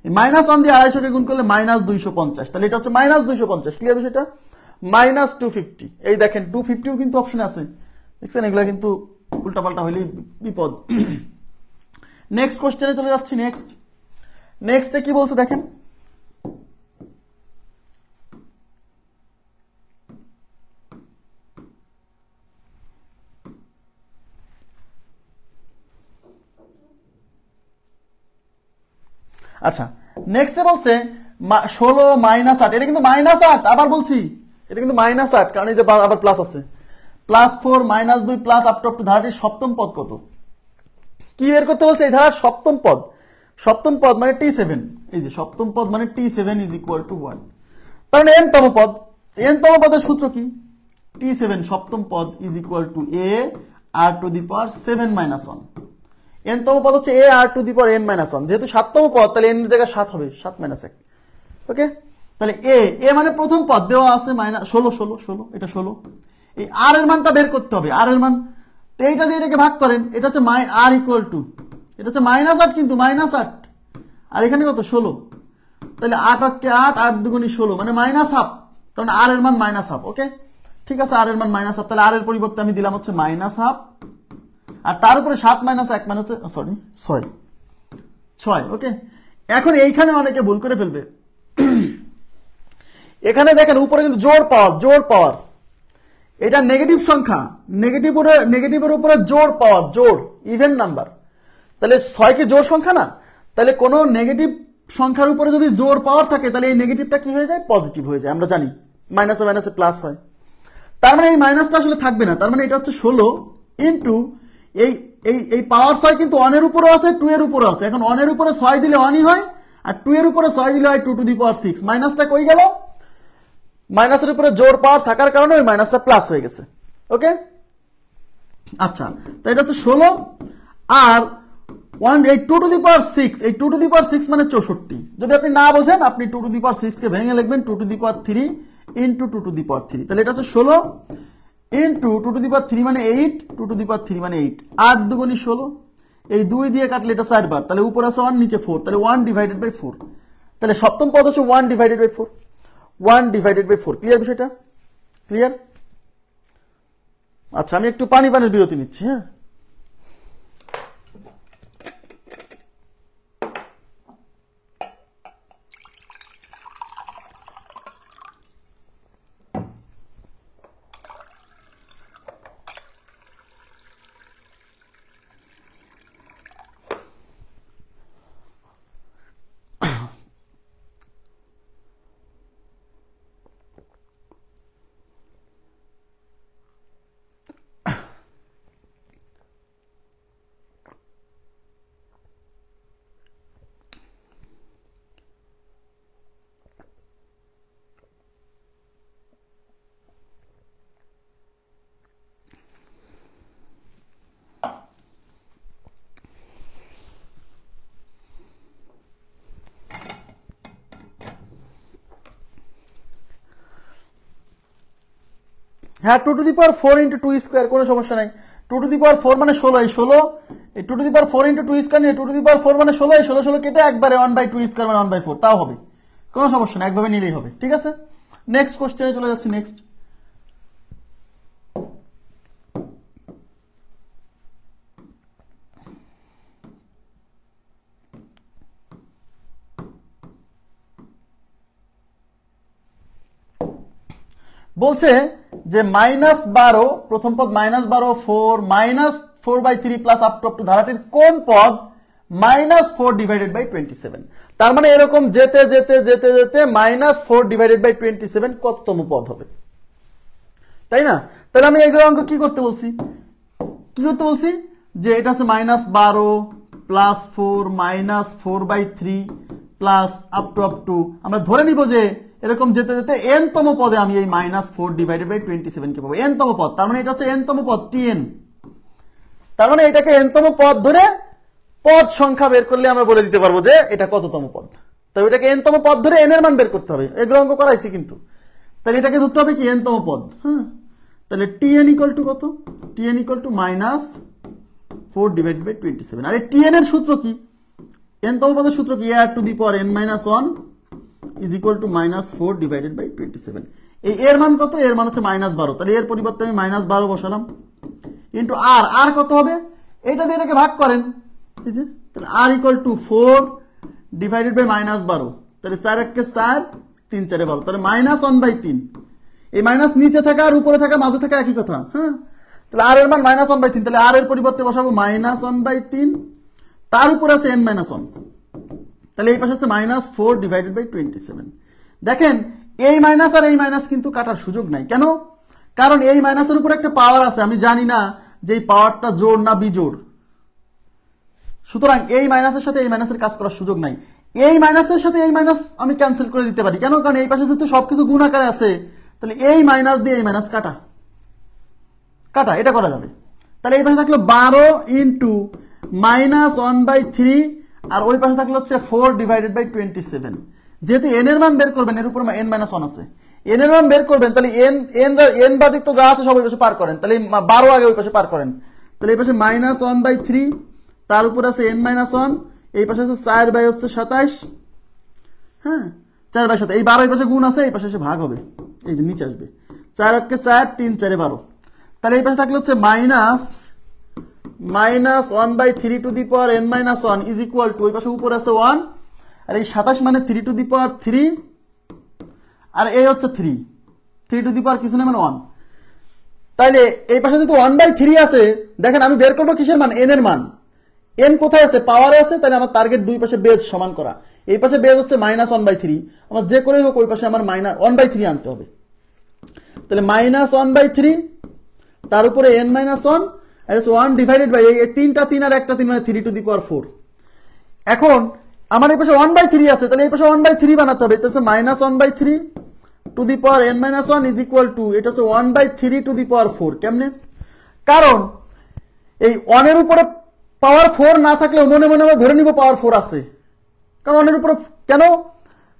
এই মাইনাস 1 দিয়ে 250 কে গুণ করলে মাইনাস 250, তাহলে এটা হচ্ছে মাইনাস 250। ক্লিয়ার বিষয়টা? মাইনাস 250, এই দেখেন 250ও কিন্তু অপশনে আছে, দেখছেন? এগুলা কিন্তু উল্টাপাল্টা হইলেই বিপদ। নেক্সট কোশ্চেনে চলে যাচ্ছি। নেক্সটে কি বলছে দেখেন। আচ্ছা নেক্সটে বলছে 16 মাইনাস 8, এটা কিন্তু মাইনাস 8, আবার বলছি এটা কিন্তু মাইনাস 8, কারণ এই যে আবার প্লাস আছে। Plus 4 minus 2 plus up to ধারাটির সপ্তম পদ কত? কি বের করতে বলছে? এই ধারার সপ্তম পদ। সপ্তম পদ মানে t7, এই যে সপ্তম পদ মানে t7 ইজ ইকুয়াল টু 1, তার মানে n তম পদ। n তম পদের সূত্র কি? t7 সপ্তম পদ is equal two a r two the power 7 minus 1। n তম পদ হচ্ছে a r two the power n minus 1, যেহেতু 7তম পদ তাহলে n এর জায়গায় 7 হবে, 7 মাইনাস 1। ওকে, তাহলে a মানে প্রথম পদ দেওয়া আছে মাইনাস 16, এটা 16। এই r এর মানটা বের করতে হবে, r এর মান। তো এইটা দিয়ে এটাকে ভাগ করেন, এটা হচ্ছে r ইকুয়াল টু, এটা হচ্ছে মাইনাস 8, কিন্তু মাইনাস 8 আর এখানে কত 16, তাহলে 8 8 8, 8 দুগুণী 16 মানে মাইনাস হাফ, কারণ r এর মান মাইনাস হাফ। ওকে ঠিক আছে, r এর মান মাইনাস হাফ, তাহলে r এর পরিবর্তে আমি দিলাম হচ্ছে মাইনাস হাফ, আর তার উপরে 7 মাইনাস 1 মানে হচ্ছে 6। ওকে, এখন এইখানে অনেকে ভুল করে ফেলবে। এখানে দেখেন উপরে কিন্তু জোড় পাওয়ার, এটা নেগেটিভ সংখ্যা, নেগেটিভের উপরে জোড় পাওয়ার, জোড় ইভেন নাম্বার, তাহলে 6 কি জোড় সংখ্যা না? তাহলে কোন নেগেটিভ সংখ্যার উপরে যদি জোড় পাওয়ার থাকে তাহলে এই নেগেটিভটা কি হয়ে যায়? পজিটিভ হয়ে যায়, আমরা জানি মাইনাসে মাইনাসে প্লাস হয়। তার মানে এই মাইনাসটা আসলে থাকবে না, তার মানে এটা হচ্ছে 16 ইন্টু এই পাওয়ার 6 কিন্তু 1 এর উপরে আছে, 2 এর উপরে আছে। এখন 1 এর উপরে 6 দিলে 1ই হয়, আর 2 এর উপরে 6 দিলে হয় 2 টু দি পাওয়ার 6। মাইনাসটা কই গেল? মাইনাসের উপরে জোর পাওয়ার থাকার কারণে ওই মাইনাসটা প্লাস হয়ে গেছে। ওকে, আচ্ছা, তো এটা হচ্ছে 16 আর 2 টু দি পাওয়ার 6, এই 2 টু দি পাওয়ার 6 মানে 64। যদি আপনি না বোঝেন, আপনি 2 টু দি পাওয়ার 6 কে ভেঙে লিখবেন 2 to the power 3 into 2 to the power 3, তাহলে এটা হচ্ছে 16 ইন্টু 2 টু দি পাওয়ার 3 মানে 8, 2 টু দি পাওয়ার 3 মানে 8, 8 দুগুণী 16, এই 2 দিয়ে কাটলে এটা 4 বার, তাহলে উপরে আছে 1 নিচে 4, তাহলে 1 ডিভাইডেড বাই 4, তাহলে সপ্তম পদ হচ্ছে 1 divided by 4, 1 divided by 4। Clear বিষয়টা? ক্লিয়ার? আচ্ছা, আমি একটু পানির বিরতি নিচ্ছি। হ্যাঁ, হ্যাঁ, 2 to the power 4 into 2 square, কোনো সমস্যা নাই। 2 টু দি পাওয়ার 4 মানে 16, এই 16, এই 2 to the power 4 into 2 square নিয়ে 2 টু দি পাওয়ার 4 মানে 16, এই 16 কেটে একবারে 1/2 স্কোয়ার মানে 1/4, তাও হবে, কোনো সমস্যা নাই, একভাবে নিলেই হবে। ঠিক আছে, নেক্সট কোশ্চেনে চলে যাচ্ছি। নেক্সট বলছে যে -12, প্রথম পদ -12, 4 -4/3 প্লাস আপ টু ধারাটির কোন পদ -4 ডিভাইডেড বাই 27? তার মানে এরকম যেতে যেতে যেতে যেতে -4 ডিভাইডেড বাই 27 কততম পদ হবে, তাই না? তাহলে আমি এইগুলো অঙ্ক কি করতে বলছি? যে এটা হচ্ছে -12 প্লাস 4 -4/3 প্লাস আপ টু আমরা ধরে নিব যে এরকম যেতে যেতে n তম পদে আমি এই -4 ডিভাইডেড বাই 27 কে পাবো, n তম পদ। তার মানে এটা হচ্ছে n তম পদ, tn। তার মানে এটাকে n তম পদ ধরে পদ সংখ্যা বের করলে আমরা বলে দিতে পারবো যে এটা কততম পদ। তাই এটাকে n তম পদ ধরে n এর মান বের করতে হবে, এগুলো অঙ্ক করাইছি কিন্তু। তাহলে এটাকে ধরতে হবে কি n তম পদ। হ্যাঁ, তাহলে tn ইকুয়াল টু কত? tn equal to -4 divided by 27। আর এই tn এর সূত্র কি? n তম পদের সূত্র কি? a to the power n minus 1 is equal to -4 divided by 27। এই এর মান কত? এর মান হচ্ছে -12, তাহলে এর পরিবর্তে আমি -12 বসালাম ইন্টু আর কত হবে? এটা দিয়ে এটাকে ভাগ করেন, ঠিক আছে? তাহলে আর ইকুয়াল টু 4 ডিভাইডেড বাই -12, তাহলে 4 1 4, 3 4 12, তাহলে -1/3। এই মাইনাস নিচে থাকা আর উপরে থাকা মাঝে থাকা একই কথা। হ্যাঁ, তাহলে আর এর মান -1/3, তাহলে আর এর পরিবর্তে বসাবো -1/3, তার উপরে আছে n-1, তাহলে এই পাশে আছে -4 ডিভাইডেড বাই 27। দেখেন এই মাইনাস আর এই মাইনাস কিন্তু কাটার সুযোগ নাই। কেন? কারণ এই মাইনাসের উপর একটা পাওয়ার আছে, আমি জানি না যে এই পাওয়ারটা জোড় না বিজোড়, সুতরাং এই মাইনাসের সাথে এই মাইনাসের কাজ করার সুযোগ নাই। এই মাইনাসের সাথে এই মাইনাস আমি ক্যান্সেল করে দিতে পারি। কেন? কারণ এই পাশে যেহেতু সবকিছু গুণ আকারে আছে, তাহলে এই মাইনাস দিয়ে এই মাইনাস কাটা এটা করা যাবে। তাহলে এই পাশে থাকলো 12 ইন্টু -1/3 আর ওই পাশে থাকলো হচ্ছে 4 ডিভাইডেড বাই 27। যেহেতু এন এর মান বের করবেন, এর উপর n-1 আছে, এন এর মান বের করবেন, তাহলে এন বাদিক তো যা আছে সব ওই পাশে পার করেন, তাহলে 12 আগে ওই পাশে পার করেন, তাহলে এই পাশে -1/3 তার উপর আছে n-1, এই পাশে আছে 4/27, হ্যাঁ 4/7, এই 12 এই পাশে গুণ আছে, এই পাশে এসে ভাগ হবে, এই যে নিচে আসবে 4 × 4 3 4 12। তাহলে এই পাশে থাকলে হচ্ছে -1/3 to the power n-1 is equal to, ওই পাশে উপরে আছে 1 আর এই 27 মানে 3 টু দি পাওয়ার 3 আর এই হচ্ছে 3 টু দি পাওয়ার কিছু না মানে 1। তাইলে এই পাশে যদি 1/3 আছে, দেখেন আমি বের করবো কিসের মান? n এর মান। n কোথায় আছে? পাওয়ারে আছে, তাহলে আমার টার্গেট দুই পাশে বেজ সমান করা। এই পাশে বেজ হচ্ছে -1/3, আমার যে করেই হোক ওই পাশে আমার -1/3 আনতে হবে। তাহলে -1/3 তার উপরে n-1 আর 1 ডিভাইডেড বাই এই 3টা 3 আর একটা 3 মানে 3 টু দি পাওয়ার 4। এখন আমার এই পাশে 1/3 আছে, তাহলে এই পাশে 1/3 বানাতে হবে, এটা হচ্ছে -1/3 to the power n-1 is equal two, এটা হচ্ছে 1/3 টু দি পাওয়ার 4। কেমনে? কারণ এই 1 এর উপরে পাওয়ার 4 না থাকলেও মনে মনে আমরা ধরে নিব পাওয়ার 4 আছে, কারণ 1 এর উপরে, কেন?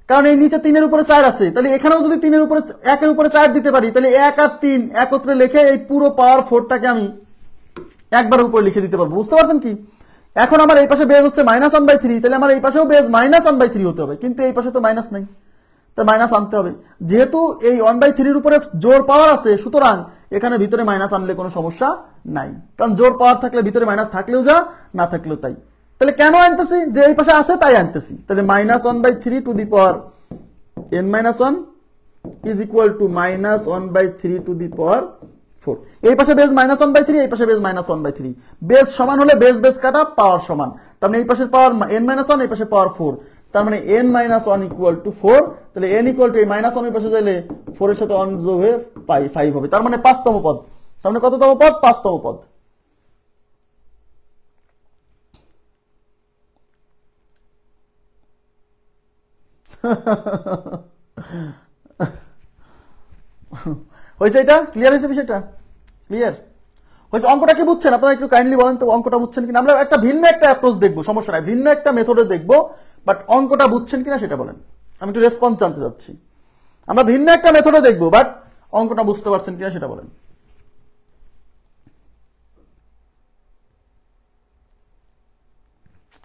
কারণ এই নিচে 3 এর উপরে 4 আছে, তাহলে এখানেও যদি 3 এর উপরে 1 এর উপরে 4 দিতে পারি, তাহলে 1 আর 3 একত্রে লিখে এই পুরো পাওয়ার 4টাকে আমি একবার উপরে লিখে দিতে পারবো। বুঝতে পারছেন কি? এখন আমার এই পাশে বেজ হচ্ছে -1/3, তাহলে আমার এই পাশেও বেজ -1/3 হতে হবে, কিন্তু এই পাশে তো মাইনাস নাই, তো মাইনাস আনতে হবে। যেহেতু এই 1/3 এর উপরে জোর পাওয়ার আছে, সুতরাং এখানে ভিতরে মাইনাস আনলে কোনো সমস্যা নাই, কারণ জোর পাওয়ার থাকলে ভিতরে মাইনাস থাকলেও যা, না থাকলেও তাই। তাহলে কেন আনতেছি? যে এই পাশে আছে তাই আনতেছি। তাহলে -1/3 to the power n-1 is equal to -1/3 to the power 4। এই পাশে বেজ -1/3, এই পাশে বেজ -1/3, বেজ সমান হলে বেজ বেজ কাটা পাওয়ার সমান, তার মানে এই পাশের পাওয়ার n-1, এই পাশে পাওয়ার 4, তার মানে n-1 ইকুয়াল টু 4। তাহলে n ইকুয়াল টু এই -1 এই পাশে যাইলে 4 এর সাথে 1 যোগ হয়ে 5 হবে, তার মানে 5তম পদ। তার মানে কততম পদ? 5তম পদ। হয়েছে? এটা ক্লিয়ার হয়েছে? বিষয়টা ক্লিয়ার হয়েছে? অঙ্কটা কি বুঝছেন? আপনারা একটু কাইন্ডলি বলেন তো অঙ্কটা বুঝছেন কিনা। আমরা একটা ভিন্ন একটা অ্যাপ্রোচ দেখবো, সমস্যা নাই, ভিন্ন একটা মেথডে দেখবো, বাট অঙ্কটা বুঝছেন কিনা সেটা বলেন। আমি একটু রেসপন্স জানতে চাচ্ছি। আমরা ভিন্ন একটা মেথডে দেখবো, বাট অঙ্কটা বুঝতে পারছেন কিনা সেটা বলেন।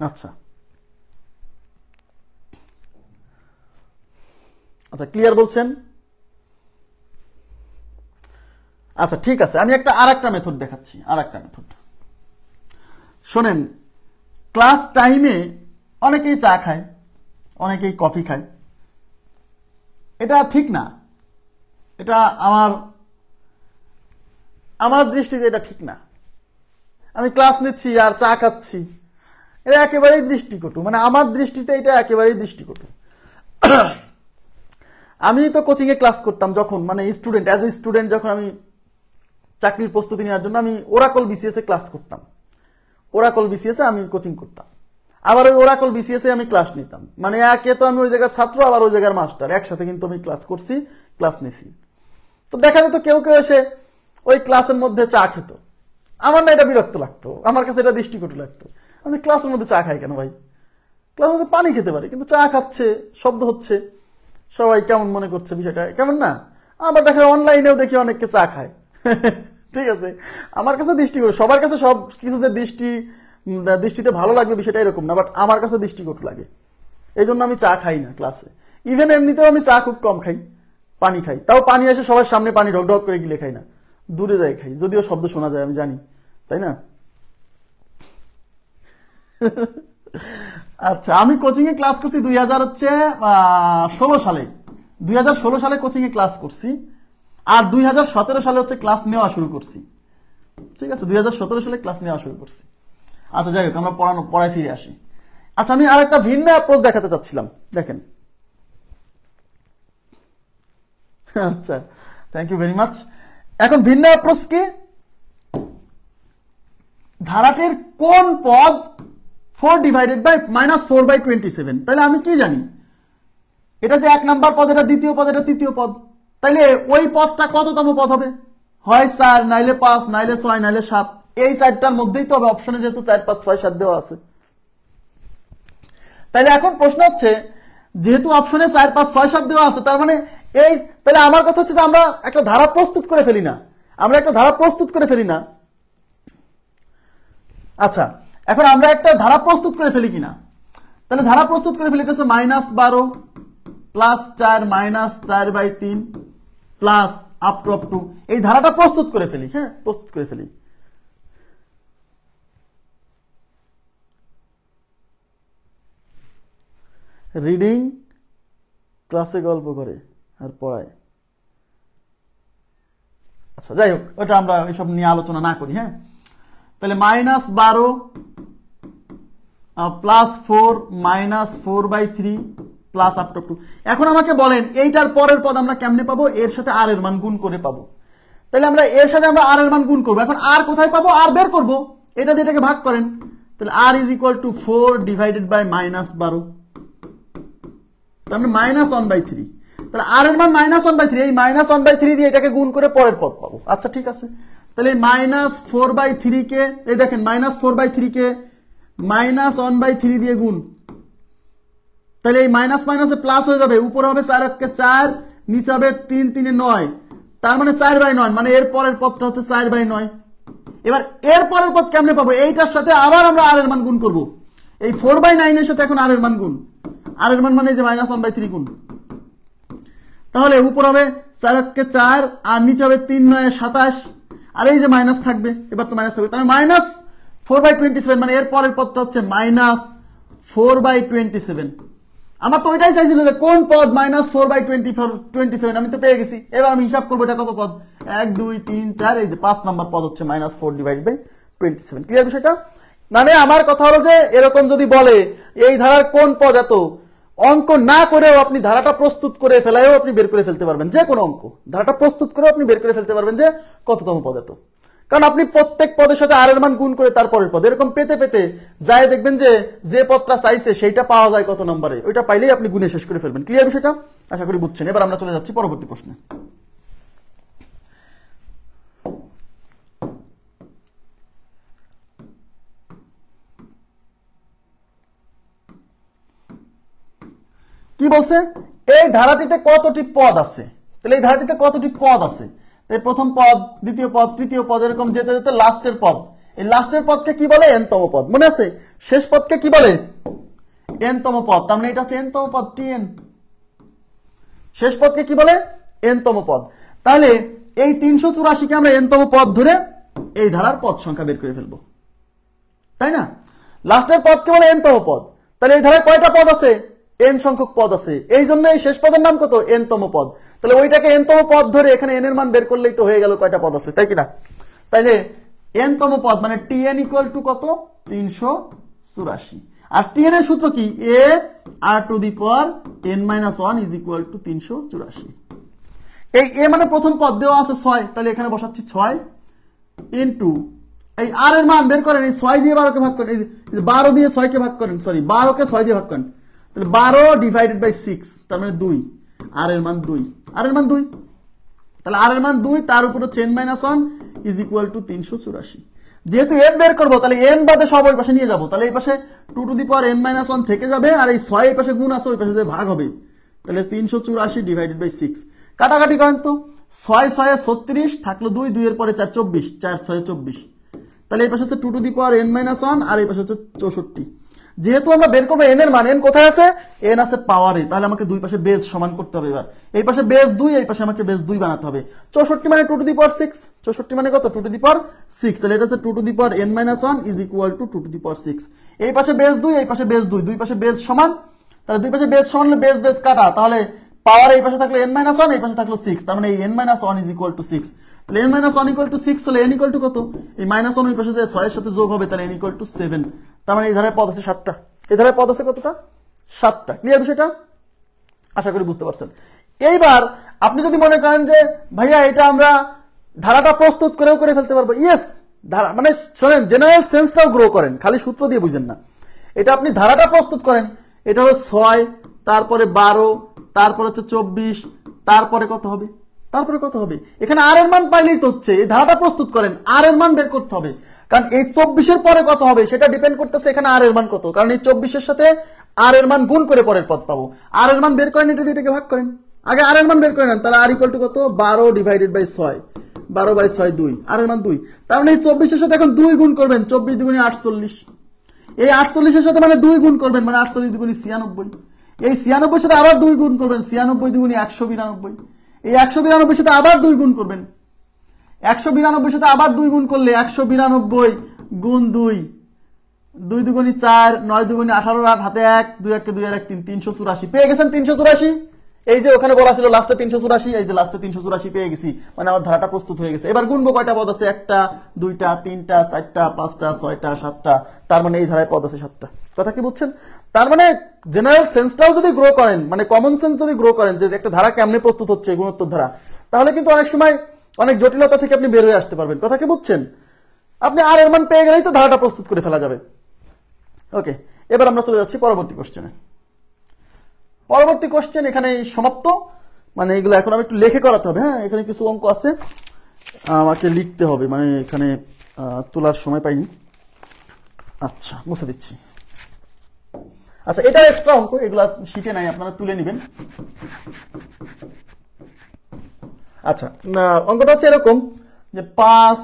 আচ্ছা আচ্ছা, ক্লিয়ার বলছেন? আচ্ছা ঠিক আছে, আমি আর একটা মেথড দেখাচ্ছি, আর একটা মেথড শোনেন। ক্লাস টাইমে অনেকেই চা খায়, অনেকেই কফি খায়, এটা ঠিক না। এটা আমার দৃষ্টিতে এটা ঠিক না। আমি ক্লাস নিচ্ছি আর চা খাচ্ছি, এটা একেবারেই দৃষ্টিকটু, মানে আমার দৃষ্টিতে এটা একেবারেই দৃষ্টিকটু। আমি তো কোচিং এ ক্লাস করতাম যখন, মানে স্টুডেন্ট, অ্যাজ এ স্টুডেন্ট যখন আমি চাকরির প্রস্তুতি নেওয়ার জন্য আমি ওরাকল বিসিএস এ ক্লাস করতাম, ওরাকল বিসিএস এ আমি কোচিং করতাম, আবার ওই ওরাকল বিসিএস এ আমি ক্লাস নিতাম, মানে একে তো আমি ওই জায়গার ছাত্র আবার ওই জায়গার মাস্টার, একসাথে কিন্তু আমি ক্লাস করছি, ক্লাস নিছি। তো দেখা যেত কেউ কেউ এসে ওই ক্লাসের মধ্যে চা খেত, আমার না এটা বিরক্ত লাগতো, আমার কাছে এটা দৃষ্টিকটু লাগতো। আমি ক্লাসের মধ্যে চা খাই কেন ভাই? ক্লাসের মধ্যে পানি খেতে পারি, কিন্তু চা খাচ্ছে, শব্দ হচ্ছে, সবাই কেমন মনে করছে বিষয়টা, কেমন না? আবার দেখা অনলাইনেও দেখি অনেককে চা খায়। ঠিক আছে, আমার কাছে দৃষ্টিকটু, সবার কাছে সব কিছুতে দৃষ্টিতে ভালো লাগবে বিষয়টা এরকম না, বাট আমার কাছে দৃষ্টিকটু লাগে, এই জন্য আমি চা খাই না ক্লাসে। ইভেন এমনিতেও আমি চা খুব কম খাই, পানি খাই, তাও পানি এসে সবার সামনে পানি ঢক ঢক করে গিলে খাই না, দূরে যাই খাই, যদিও শব্দ শোনা যায় আমি জানি, তাই না? আচ্ছা, আমি কোচিং এ ক্লাস করছি 2016 সালে, 2016 সালে কোচিং এ ক্লাস করছি, আর 2017 সালে হচ্ছে ক্লাস নেওয়া শুরু করছি। ঠিক আছে, 2017 সালে ক্লাস নেওয়া শুরু করছি। আচ্ছা যাই হোক, আমরা পড়ায় ফিরে আসি। আচ্ছা, আমি আর একটা ভিন্ন অ্যাপ্রোচ দেখাতে চাচ্ছিলাম, দেখেন। আচ্ছা, থ্যাংক ইউ ভেরি মাচ। এখন ভিন্ন অ্যাপ্রোচ কি, ধারাটির কোন পদ 4 ডিভাইডেড বাই -4/27, তাহলে আমি কি জানি এটা যে 1 নাম্বার পদ, এটা দ্বিতীয় পদ, এটা তৃতীয় পদ, তাইলে ওই পদটা কততম পদ হবে? হয় 4, নাইলে 5, নাইলে 6, নাইলে 7। এই 4টার মধ্যেই তো হবে, অপশনে যেহেতু 4, 5, 6, 7 দেওয়া আছে। তাইলে এখন প্রশ্ন হচ্ছে, যেহেতু অপশনে 4, 5, 6, 7 দেওয়া আছে, তার মানে এই, তাহলে আমার কথা হচ্ছে যে আমরা একটা ধারা প্রস্তুত করে ফেলি না, আমরা একটা ধারা প্রস্তুত করে ফেলি না। আচ্ছা, এখন আমরা একটা ধারা প্রস্তুত করে ফেলি কিনা, তাহলে ধারা প্রস্তুত করে ফেলি, এটা হচ্ছে -12 + 4 -4/3 প্লাস আপ টু এই ধারাটা প্রস্তুত করে ফেলি। হ্যাঁ, প্রস্তুত করে ফেলি। রিডিং ক্লাসে গল্প করে আর পড়ায়। আচ্ছা, যাই হোক, ওটা আমরা এসব নিয়ে আলোচনা না করি। হ্যাঁ, তাহলে -12 + 4 -4/3 প্লাস আপ টু। এখন আমাকে বলেন এইটার পরের পদ আমরা কেমনে পাবো? এর সাথে আর এর মান গুণ করে পাবো। তাহলে আমরা এর সাথে আমরা আর এর মান গুণ করবো। এখন আর কোথায় পাবো? আর বের করবো, এটা দিয়ে এটাকে ভাগ করেন। তাহলে আর = 4 ডিভাইডেড বাই -12, তার মানে -1/3। তাহলে আর এর মান -1/3, এই -1/3 দিয়ে এটাকে গুণ করে পরের পদ পাবো। আচ্ছা, ঠিক আছে। তাহলে এই -4/3 কে, এই দেখেন -4/3 কে -1/3 দিয়ে গুণ, তাহলে এই মাইনাস মাইনাসে প্লাস হয়ে যাবে, উপরে হবে 4 × 4, নিচে হবে 3 × 3 = 9, তার মানে 4/9, মানে এর পরের পদটা হচ্ছে 4/9। এবার এর পরের পদ কেমনে পাবো? এইটার সাথে আবার আমরা আর এর মান গুণ করব। এই 4/9 এর সাথে এখন আর এর মান গুণ, আর এর মান মানে যে -1/3 গুণ, তাহলে উপর হবে 4 × 4 আর নিচে হবে 3 × 9 = 27, আর এই যে মাইনাস থাকবে, এবার তো মাইনাস থাকবে, তাহলে -4/27, মানে এর পরের পদটা হচ্ছে -4/27। আমার তো ওইটাই চাইছিল যে কোন পদ -4/27, আমি তো পেয়ে গেছি। এবার আমি হিসাব করবো এটা কত পদ, 1, 2, 3, 4, এই যে 5 নাম্বার পদ হচ্ছে -4 ডিভাইডেড বাই 27। ক্লিয়ার বিষয়টা? মানে আমার কথা হলো যে এরকম যদি বলে এই ধারার কোন পদ এত, অঙ্ক না করেও আপনি ধারাটা প্রস্তুত করে ফেলায়ও আপনি বের করে ফেলতে পারবেন, যে কোনো অঙ্ক ধারাটা প্রস্তুত করেও আপনি বের করে ফেলতে পারবেন যে কততম পদ এত। কারণ আপনি প্রত্যেক পদের সাথে আর এর মান গুণ করে তারপরের পদ এরকম পেতে পেতে যায়, দেখবেন যে যে পদটা চাইছে সেইটা পাওয়া যায় কত নম্বরে, ওইটা পাইলেই আপনি গুণে শেষ করে ফেলবেন। ক্লিয়ার বিষয়টা? আশা করি বুঝছেন। এবার আমরা চলে যাচ্ছি পরবর্তী প্রশ্নে। কি বলছে? এই ধারাটিতে কতটি পদ আছে? তাহলে এই ধারাটিতে কতটি পদ আছে? প্রথম পদ, দ্বিতীয় পদ, তৃতীয় পদ, এরকম যেতে যেতে লাস্টের পদ। এই লাস্টের পদকে কি বলে? n-তম পদ। মনে আছে? শেষ পদকে কি বলে? n-তম পদ। তার মানে এটা হচ্ছে n-তম পদ, tn। শেষ পদকে কি বলে? n-তম পদ। তাহলে এই 384 কে আমরা n-তম পদ ধরে এই ধারার পদ সংখ্যা বের করে ফেলবো, তাই না? লাস্টের পদকে বলে n-তম পদ। তাহলে এই ধারায় কয়টা পদ আছে? n সংখ্যক পদ আছে, এই জন্য এই শেষ পদের নাম কত? n-তম পদ। তাহলে ওইটাকে n-তম পদ ধরে এখানে n এর মান বের করলেই তো হয়ে গেল কয়টা পদ আছে, তাই কিনা? তাইলে n-তম পদ মানে tn = কত? 384। আর tn এর সূত্র কি? a⁻n-1 = 384। এই a মানে প্রথম পদ দেওয়া আছে 6, তাহলে এখানে বসাচ্ছি 6 ইনটু এই আর এর মান বের করেন, এই 6 দিয়ে 12 কে ভাগ করেন, এই 12 দিয়ে 6 কে ভাগ করেন, সরি 12 কে 6 দিয়ে ভাগ করেন, তাহলে 12 ডিভাইডেড বাই 6, তার মানে 2। আর এর মান 2, আর এর মান 2, তাহলে আর এর মান 2, তার উপর হচ্ছে n-1 = 384। যেহেতু n বের করবো, তাহলে n বাদে সব ওই পাশে নিয়ে যাবো, তাহলে এই পাশে 2n-1 থেকে যাবে, আর এই 6 এই পাশে গুণ আছে, ওই পাশে যে ভাগ হবে, তাহলে 384 ডিভাইডেড বাই 6। কাটাকাটি করেন তো, 6 6 36, থাকলো 2, 2 এর পরে 4 24, 4 6 24, তাহলে এই পাশে হচ্ছে 2n-1 আর এই পাশে হচ্ছে 64। যেহেতু আমরা বের করবো n এর মান, n কোথায় আছে? n আছে পাওয়ারে, তাহলে আমাকে দুই পাশে বেস সমান করতে হবে। এবার এই পাশে বেস 2, এই পাশে আমাকে বেস 2 বানাতে হবে। 64 মানে 2^6, 64 মানে কত? 2^6, তাহলে এটা হচ্ছে 2n-1 = 2^6। এই পাশে বেস 2, এই পাশে বেস 2, দুই পাশে বেস সমান, তাহলে দুই পাশে বেস সমান হলে বেস বেস কাটা, তাহলে পাওয়ার এই পাশে থাকলে n-1, এই পাশে থাকলো 6, তার মানে এই n-1 = 6। তাহলে n-1 = 6 হলে n = কত? এই -1 ওই পাশে যে 6 এর সাথে যোগ হবে, তাহলে n = 7। তার মানে এই ধারায় পদ আছে 7টা। এই ধারায় পদ আছে কতটা? 7টা। ক্লিয়ার বিষয়টা? আশা করি বুঝতে পারছেন। এইবার আপনি যদি মনে করেন যে ভাইয়া এটা আমরা ধারাটা প্রস্তুত করেও করে ফেলতে পারবো, ইয়েস, ধারা মানে শোনেন, জেনারেল সেন্সটাও গ্রো করেন, খালি সূত্র দিয়ে বুঝেন না। এটা আপনি ধারাটা প্রস্তুত করেন, এটা হলো 6, তারপরে 12, তারপরে হচ্ছে 24, তারপরে কত হবে? তারপরে কত হবে? এখানে আর এর মান পাইলেই তো হচ্ছে। এই ধারাটা প্রস্তুত করেন, আর এর মান বের করতে হবে, কারণ এই 24 পরে কত হবে সেটা ডিপেন্ড করতেছে এখানে আর এর মান কত, কারণ এই 24 সাথে আর এর মান গুণ করে পরের পদ পাবো। আর এর মান বের করেন, এটা দিয়ে এটাকে ভাগ করেন, আগে আর এর মান বের করে নেন, তাহলে আর ইকুয়াল টু কত? 12 ডিভাইডেড বাই 6, 12/6 2, আর এর মান 2। তার মানে এই 24 সাথে এখন 2 গুণ করবেন, 24 দুগুণে 48। এই 48 সাথে মানে 2 গুণ করবেন, মানে 48 দুগুণে 96। এই 96 সাথে আবার 2 গুণ করবেন, 96 দুগুণে 192। এই 192 সাথে আবার 2 গুণ করবেন, 192 সাথে আবার 2 গুণ করলে 192 গুণ 2, 2 দুগুণে 4, 9 দুগুণে 18, 8 হাতে 1, 2 1 2 আর 1 3, 384 পেয়ে গেছেন। 384, এই যে ওখানে বলা ছিল লাস্টে 384, এই যে লাস্টে 384 পেয়ে গেছি, মানে আমার ধারাটা প্রস্তুত হয়ে গেছে। এবার গুনবো কয়টা পদ আছে? 1টা, 2টা, 3টা, 4টা, 5টা, 6টা, 7টা, তার মানে এই ধারায় পদ আছে 7টা। কথা কি বুঝছেন? তার মানে জেনারেল সেন্সটাও যদি গ্রো করেন, মানে কমন সেন্স যদি গ্রো করেন যে একটা ধারা কেমনে প্রস্তুত হচ্ছে, গুণোত্তর ধারা, তাহলে কিন্তু অনেক সময় অনেক জটিলতা থেকে আপনি বের হয়ে আসতে পারবেন। কথা কি বুঝছেন? আপনি আর এর মান পেয়ে গেলেই তো ধারাটা প্রস্তুত করে ফেলা যাবে। ওকে, এবার আমরা চলে যাচ্ছি পরবর্তী কোশ্চেনে। পরবর্তী কোশ্চেন এখানে সমাপ্ত, মানে এগুলো এখন আমি একটু লেখে করাতে হবে। হ্যাঁ, এখানে কিছু অঙ্ক আছে আমাকে লিখতে হবে, মানে এখানে তোলার সময় পাইনি। আচ্ছা, মুছে দিচ্ছি। আচ্ছা, এটা এক্সট্রা অঙ্ক, এগুলা শিটে নাই, আপনারা তুলে নেবেন। আচ্ছা, অঙ্কটা হচ্ছে এরকম যে 5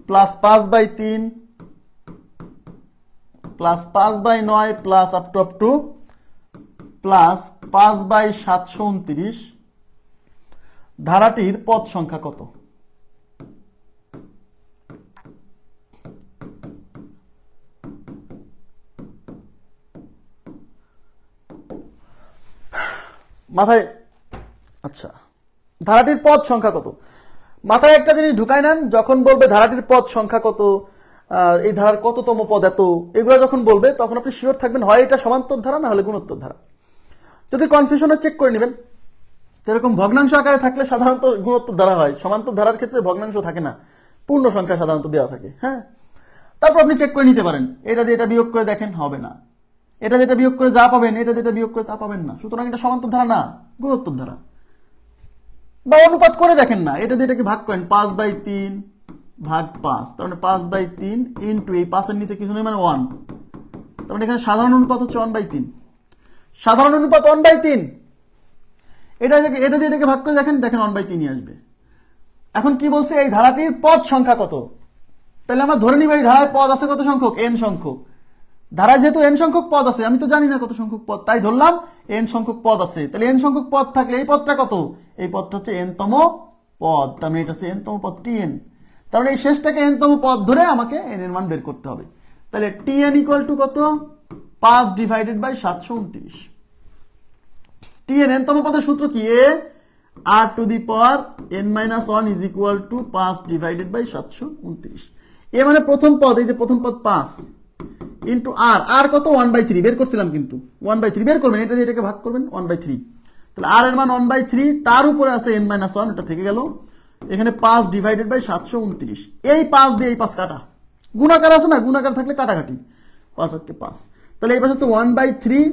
plus 5/3 plus 5/9 plus up to plus 5/729 ধারাটির পদ সংখ্যা কত? মাথায়, আচ্ছা, ধারাটির পদ সংখ্যা কত, মাথায় একটা জিনিস ঢুকাই নেন। যখন বলবে ধারাটির পদ সংখ্যা কত, এই ধারার কততম পদ এত, এগুলো যখন বলবে তখন আপনি শিওর থাকবেন হয় এটা সমান্তর ধারা, না হলে গুণোত্তর ধারা। যদি কনফিউশনে চেক করে নেবেন, এরকম ভগ্নাংশ আকারে থাকলে সাধারণত গুণোত্তর ধারা হয়, সমান্তর ধারার ক্ষেত্রে ভগ্নাংশ থাকে না, পূর্ণ সংখ্যা সাধারণত দেওয়া থাকে। হ্যাঁ, তারপর আপনি চেক করে নিতে পারেন, এটা দিয়ে এটা বিয়োগ করে দেখেন, হবে না। এটা যেটা বিয়োগ করে যা পাবেন, এটা যেটা বিয়োগ করে তা পাবেন না, সুতরাং এটা সমান্তর ধারা না, গুণোত্তর ধারা। বা অনুপাত করে দেখেন না, এটা দিয়ে এটাকে ভাগ করেন, 5/3 ভাগ 5, তার মানে 5/3 ইন্টু এই 5 এর নিচে কিছু নেই, মানে 1, তার মানে এখানে সাধারণ অনুপাত হচ্ছে 1/3, সাধারণ অনুপাত 1/3। এটা দিয়ে এটাকে ভাগ করে দেখেন, 1/3 আসবে। এখন কি বলছে, এই ধারাটির পদ সংখ্যা কত? তাহলে আমরা ধরে নিব এই ধারায় পদ আছে কত সংখ্যক? n সংখ্যক। ধারায় যেহেতু n সংখ্যক পদ আছে, আমি তো জানি না কত সংখ্যক পদ, তাই ধরলাম n সংখ্যক পদ আছে। তাহলে n সংখ্যক পদ থাকলে এই পদটা কত? এই পদটা হচ্ছে n-তম পদ, তার মানে এটা হচ্ছে n-তম পদ, tn। তার মানে এই শেষটাকে n-তম পদ ধরে আমাকে n এর মান বের করতে হবে। তাহলে tn ইকুয়াল টু কত? 5/729। tn n-তম পদের সূত্র কি? a r two the power n-1 is equal two 5/729। এ মানে প্রথম পদ, এই যে প্রথম পদ 5 ইন্টু আর, আর কত? 1/3 বের করছিলাম, কিন্তু 1/3 বের করবেন, এটা দিয়ে এটাকে ভাগ করবেন, 1/3। তাহলে আর এর মান 1/3, তার উপরে আছে n-1, এটা থেকে গেল, এখানে 5/729। এই 5 দিয়ে এই 5 কাটা, গুণাকার আছে না, গুণাকার থাকলে কাটাকাটি, 5 হচ্ছে 5। তাহলে এই পাশে হচ্ছে 1/3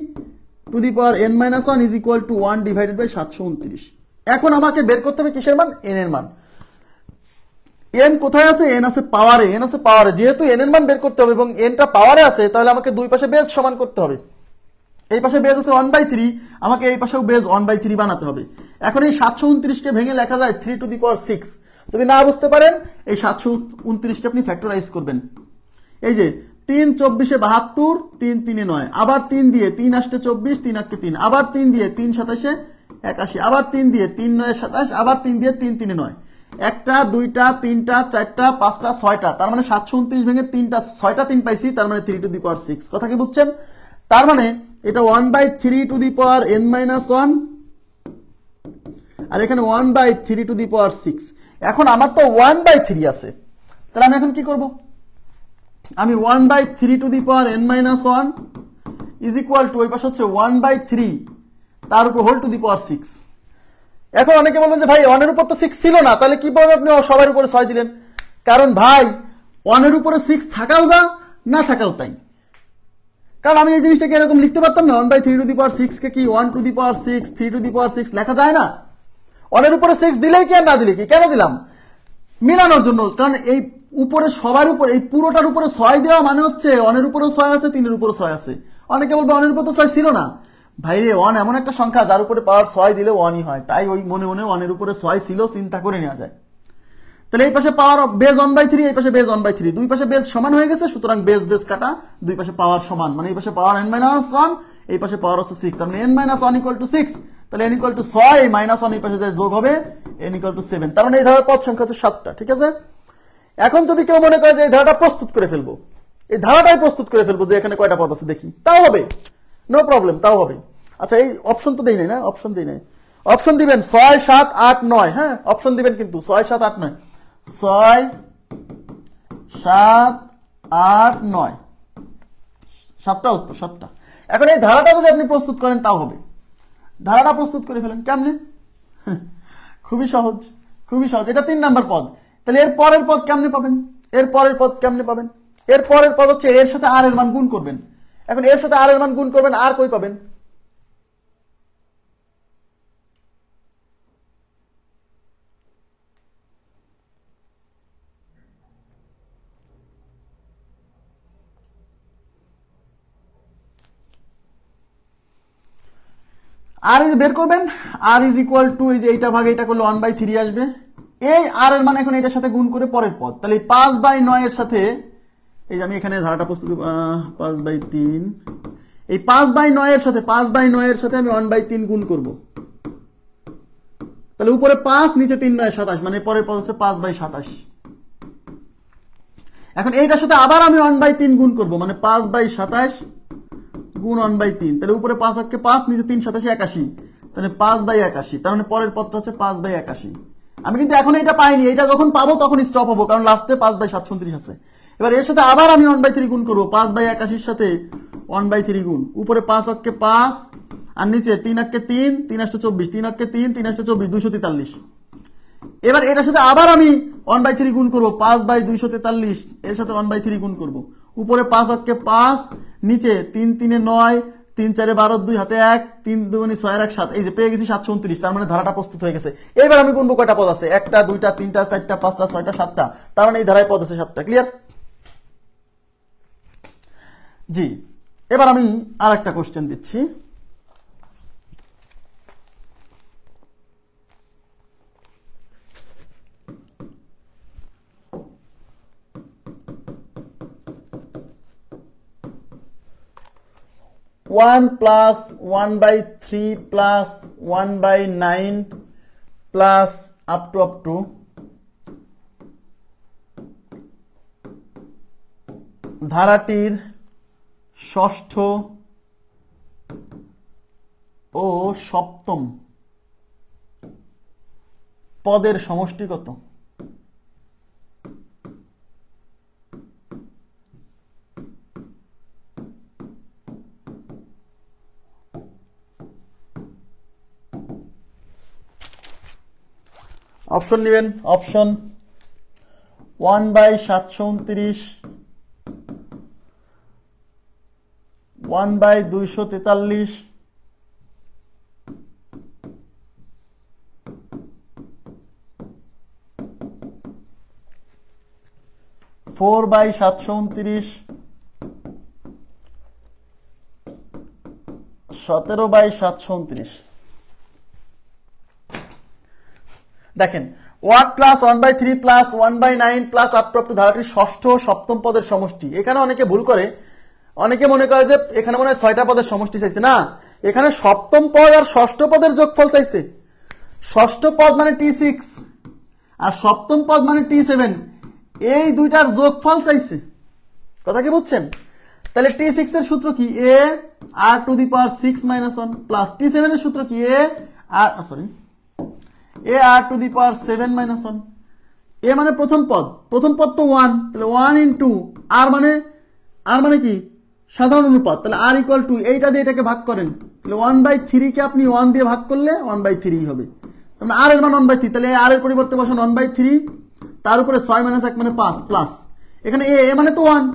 to the power n-1 is equal two 1/729। এখন আমাকে বের করতে হবে কিসের মান? n এর মান। n কোথায় আছে? n আছে পাওয়ারে, n আছে পাওয়ারে। যেহেতু n এর মান বের করতে হবে এবং nটা পাওয়ারে আছে, তাহলে আমাকে দুই পাশে বেজ সমান করতে হবে। এই পাশে বেজ আছে 1/3, আমাকে এই পাশেও বেজ 1/3 বানাতে হবে। এখন এই 729 কে ভেঙে লেখা যায় 3 টু দি পাওয়ার 6। যদি না বুঝতে পারেন, এই 729 কে আপনি ফ্যাক্টরাইজ করবেন। এই যে 3 24 72, 3 3 9, আবার 3 দিয়ে 3 আসতে 24, 3 8 3, আবার 3 দিয়ে 3 27 81, আবার 3 দিয়ে 3 9 27, আবার 3 দিয়ে 3 3 9, একটা, দুইটা, তিনটা, চারটা, পাঁচটা, 6টা, তার মানে 729 ভেঙে 3টা 6টা 3 পাইছি, তার মানে 3 টু দি পাওয়ার 6। কথা কি বুঝছেন? তার মানে এটা 1/3 টু দি পাওয়ার n-1, আর এখানে 1/3 টু দি পাওয়ার 6। এখন আমার তো 1/3 আছে, তাহলে আমি এখন কি করব? আমি 1/3 to the power n minus 1 is equal to ওই পাশে হচ্ছে 1/3 তার উপর হোল টু দি পাওয়ার 6। এখন অনেকে বলবেন যে ভাই 1 এর উপর তো 6 ছিল না, তাহলে কিভাবে আপনি সবার উপরে 6 দিলেন? কারণ ভাই 1 এর উপরে 6 থাকাও যা না থাকাও তাই। কারণ আমি এই জিনিসটাকে এরকম লিখতে পারতাম না, 1/3 টু দি পাওয়ার 6 কে কি 1 two the power 6 3 to the power 6 লেখা যায় না? 1 এর উপরে 6 দিলেই কি আর না দিলে কি? কেন দিলাম? মিলানোর জন্য। কারণ এই উপরে সবার উপর এই পুরোটার উপরে 6 দেওয়া মানে হচ্ছে 1 এর উপরেও 6 আছে 3 এর উপরেও 6 আছে। অনেকে বলবে 1 এর উপর তো 6 ছিল না। ভাই রে 1 এমন একটা সংখ্যা যার উপরে পাওয়ার 6 দিলে 1ই হয়, তাই ওই মনে মনে 1 এর উপরে 6 ছিল চিন্তা করে নেওয়া যায়। তাহলে এই পাশে পাওয়ার বেজ 1/3, এই পাশে বেজ 1/3, দুই পাশে বেজ সমান হয়ে গেছে, সুতরাং বেজ বেজ কাটা, দুই পাশে পাওয়ার সমান, মানে এই পাশে পাওয়ার n মাইনাস 1, এই পাশে পাওয়ার হচ্ছে 6, তার মানে n মাইনাস 1 ইকুয়াল টু 6, তাহলে n ইকুয়াল টু 6 মাইনাস 1 এই পাশে যে যোগ হবে n ইকুয়াল টু 7, তার মানে এই ধারার পদ সংখ্যা হচ্ছে 7টা। ঠিক আছে, এখন যদি কেউ মনে করে যে এই ধারাটা প্রস্তুত করে ফেলবো, এই ধারাটাই প্রস্তুত করে ফেলবো যে এখানে কয়টা পদ আছে দেখি, তাও হবে, নো প্রবলেম, তাও হবে। আচ্ছা এই অপশন তো দেই নাই না, অপশন দেই নাই, অপশন দিবেন 6 7 8 9, হ্যাঁ অপশন দিবেন কিন্তু 6 7 8 9, 6 7 8 9, 7টা উত্তর, 7টা। এখন এই ধারাটা যদি আপনি প্রস্তুত করেন তাও হবে। ধারাটা প্রস্তুত করে ফেলেন কেমনে? খুবই সহজ, খুবই সহজ। এটা 3 নাম্বার পদ, তাহলে এর পরের পদ কেমনে পাবেন? এর পরের পদ কেমনে পাবেন? এর পরের পদ হচ্ছে এর সাথে আর এর মান গুণ করবেন। এখন এর সাথে আর এর মান গুণ করবেন, আর কই পাবেন? আর ইজ বের করবেন, আর ইজ ইকুয়াল টু এই যে এইটা ভাগে এটা করলে 1/3 আসবে। এই আর এর মানে এখন এটার সাথে গুণ করে পরের পদ, তাহলে 5/9 এর সাথে এই যে আমি এখানে ধারাটা প্রস্তুত 5/3, এই 5/9 এর সাথে 5/9 এর সাথে আমি 1/3 গুণ করব, তাহলে উপরে 5 নিচে 3 9 27, মানে পরের পদ হচ্ছে 5/27। এখন এইটার সাথে আবার আমি 1/3 গুণ করব, মানে 5/27 গুণ 1/3, তাহলে উপরে 5 আটকে 5 নিচে 3 27 81, তাহলে 5/81, তার মানে পরের পদটা হচ্ছে 5/81। আমি কিন্তু এখন এটা পাইনি, এটা যখন পাবো তখন স্টপ হবো, কারণ লাস্টে 5/37 আছে। এবার এর সাথে আবার আমি 1/3 গুণ করবো, 5/81 সাথে 1/3 গুণ, উপরে 5 আটকে 5 আর নিচে 3 আটকে 3 3 8 24, 3 আটকে 3 3 8 24, 243। এবার এটার সাথে আবার আমি 1/3 গুণ করবো, 5/243, এর সাথে 1/3 গুণ করবো, উপরে 5 আটকে 5 নিচে 3 3 9 3 4 12 2 হাতে 1 3 2 6 1 7, এই যে পেয়ে গেছি 729, তার মানে ধারাটা প্রস্তুত হয়ে গেছে। এবার আমি গুনবো কয়টা পদ আছে, 1টা 2টা 3টা 4টা 5টা 6টা 7টা, তার মানে এই ধারায় পদ আছে 7টা। ক্লিয়ার? জি, এবার আমি আর একটা কোশ্চেন দিচ্ছি। One plus 1/3 plus 1/9 plus up to ধারাটির ষষ্ঠ ও সপ্তম পদের সমষ্টি কত? অপশন নেবেন, অপশন 1/729, 1/243, 4/729, 17/729। দেখেন, 1 plus 1/3 plus 1/9 plus up to ধারাটির ষষ্ঠ ও সপ্তম পদের সমষ্টি। এখানে অনেকে ভুল করে, অনেকে মনে করে যে এখানে মনে হয় 6টা পদের সমষ্টি চাইছে, না, এখানে সপ্তম পদ আর ষষ্ঠ পদের যোগফল চাইছে। ষষ্ঠ পদ মানে T6 আর সপ্তম পদ মানে T7, এই দুইটার যোগফল চাইছে। কথা কি বুঝছেন? তাহলে T6 এর সূত্র কি? a r two the power 6 - 1 plus T7 এর সূত্র কি? a r টু দি পাওয়ার 7 - 1 এ মানে প্রথম পদ তো 1, তাহলে 1 ইন্টু আর মানে কি সাধারণ অনুপাত, তাহলে আর ইকুয়াল টু এইটা দিয়ে এটাকে ভাগ করেন, তাহলে 1/3 কে আপনি 1 দিয়ে ভাগ করলে 1/3 হবে, তাহলে আর এর মান 1/3, তাহলে আর এর পরিবর্তে বসান 1/3, তার উপরে 6 - 1 মানে 5 প্লাস এখানে এ মানে তো 1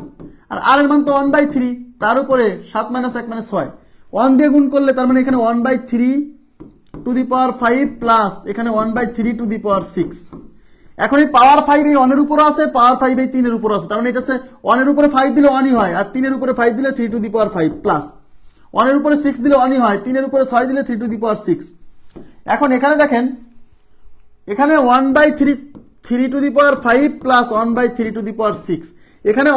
আর আর এর মান তো 1/3, তার উপরে 7 - 1 মানে 6, 1 দিয়ে গুণ করলে তার মানে এখানে 1/3 টু দি পাওয়ার 5 প্লাস এখানে 1/3 টু দি পাওয়ার 6। এখন এই পাওয়ার 5 এই 1 এর উপরে আছে, পাওয়ার 5 এই 3 এর উপরে আছে, তার মানে এটা আছে 1 এর উপরে 5 দিলে 1ই হয়, আর 3 এর উপরে 5 দিলে 3 টু দি পাওয়ার 5 প্লাস 1 এর উপরে 6 দিলে 1ই হয়, 3 এর উপরে 6 দিলে 3 টু দি পাওয়ার 6। এখন এখানে দেখেন এখানে 1/3 3 to the power 5 plus 1/3 to the power 6, এখানে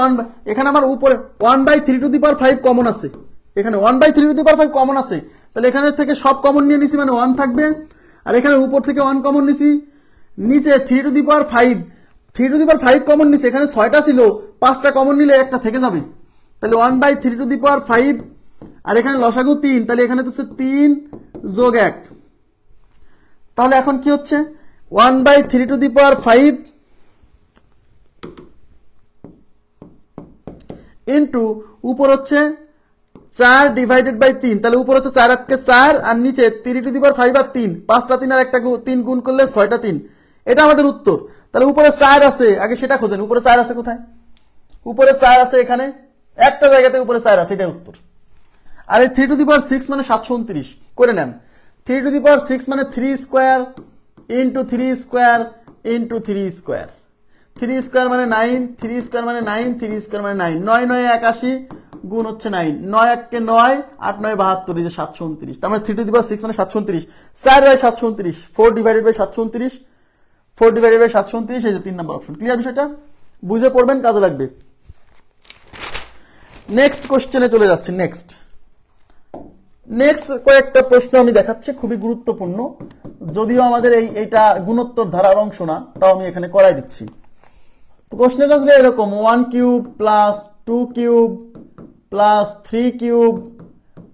আমার উপরে 1/3 টু দি পাওয়ার 5 কমন আছে, এখানে 1/3 টু দি পাওয়ার 5 কমন আছে, তাহলে এখানে থেকে সব কমন নিয়ে নিছি মানে 1 থাকবে, আর এখানে উপর থেকে 1 কমন নিছি, নিচে 3 টু দি পাওয়ার 5 কমন নিছি, এখানে 6টা ছিল 5টা কমন নিলে একটা থেকে যাবে, তাহলে 1/3 টু দি পাওয়ার 5 আর এখানে লসাগু 3, তাহলে এখানে তো 3 যোগ 1, তাহলে এখন কি হচ্ছে 1/3 টু দি পাওয়ার 5 ইন্টু উপর হচ্ছে 4 ডিভাইডেড বাই 3, তাহলে উপর হচ্ছে 4 কে 4 আর নিচে 3 টু দি পাওয়ার 5 আর 3, 5টা 3 আর একটা 3 গুণ করলে 6টা 3, এটা আমাদের উত্তর। তাহলে উপরে 4 আছে, আগে সেটা খোঁজেন, উপরে 4 আছে কোথায়? উপরে 4 আছে এখানে একটা জায়গাতে, উপরে 4 আছে, এটাই উত্তর। আর এই 3 টু দি পাওয়ার 6 মানে 729 করে নেন, 3 টু দি পাওয়ার 6 মানে 3 square into 3 square into 3 square, 3 square মানে 9, 3 স্কয়ার মানে 9, 3 স্কয়ার মানে 9, 9 9 81 গুণ হচ্ছে 9, 9 1 কে 9, 8 9 72, এই যে 729, তার মানে 3 টু দি পাওয়ার 6 মানে 729, 4/729, 4 ডিভাইডেড বাই 729, 4 ডিভাইডেড বাই 729, এই যে 3 নাম্বার অপশন। ক্লিয়ার বিষয়টা? বুঝে পড়বেন, কাজে লাগবে। নেক্সট কোশ্চেনে চলে যাচ্ছে। নেক্সট কয়েকটা প্রশ্ন আমি দেখাচ্ছি, খুবই গুরুত্বপূর্ণ, যদিও আমাদের এইটা গুণোত্তর ধারার অংশ না, তাও আমি এখানে করাই দিচ্ছি। প্রশ্নটা আসলে এরকম 1 cube plus 2 cube plus 3 cube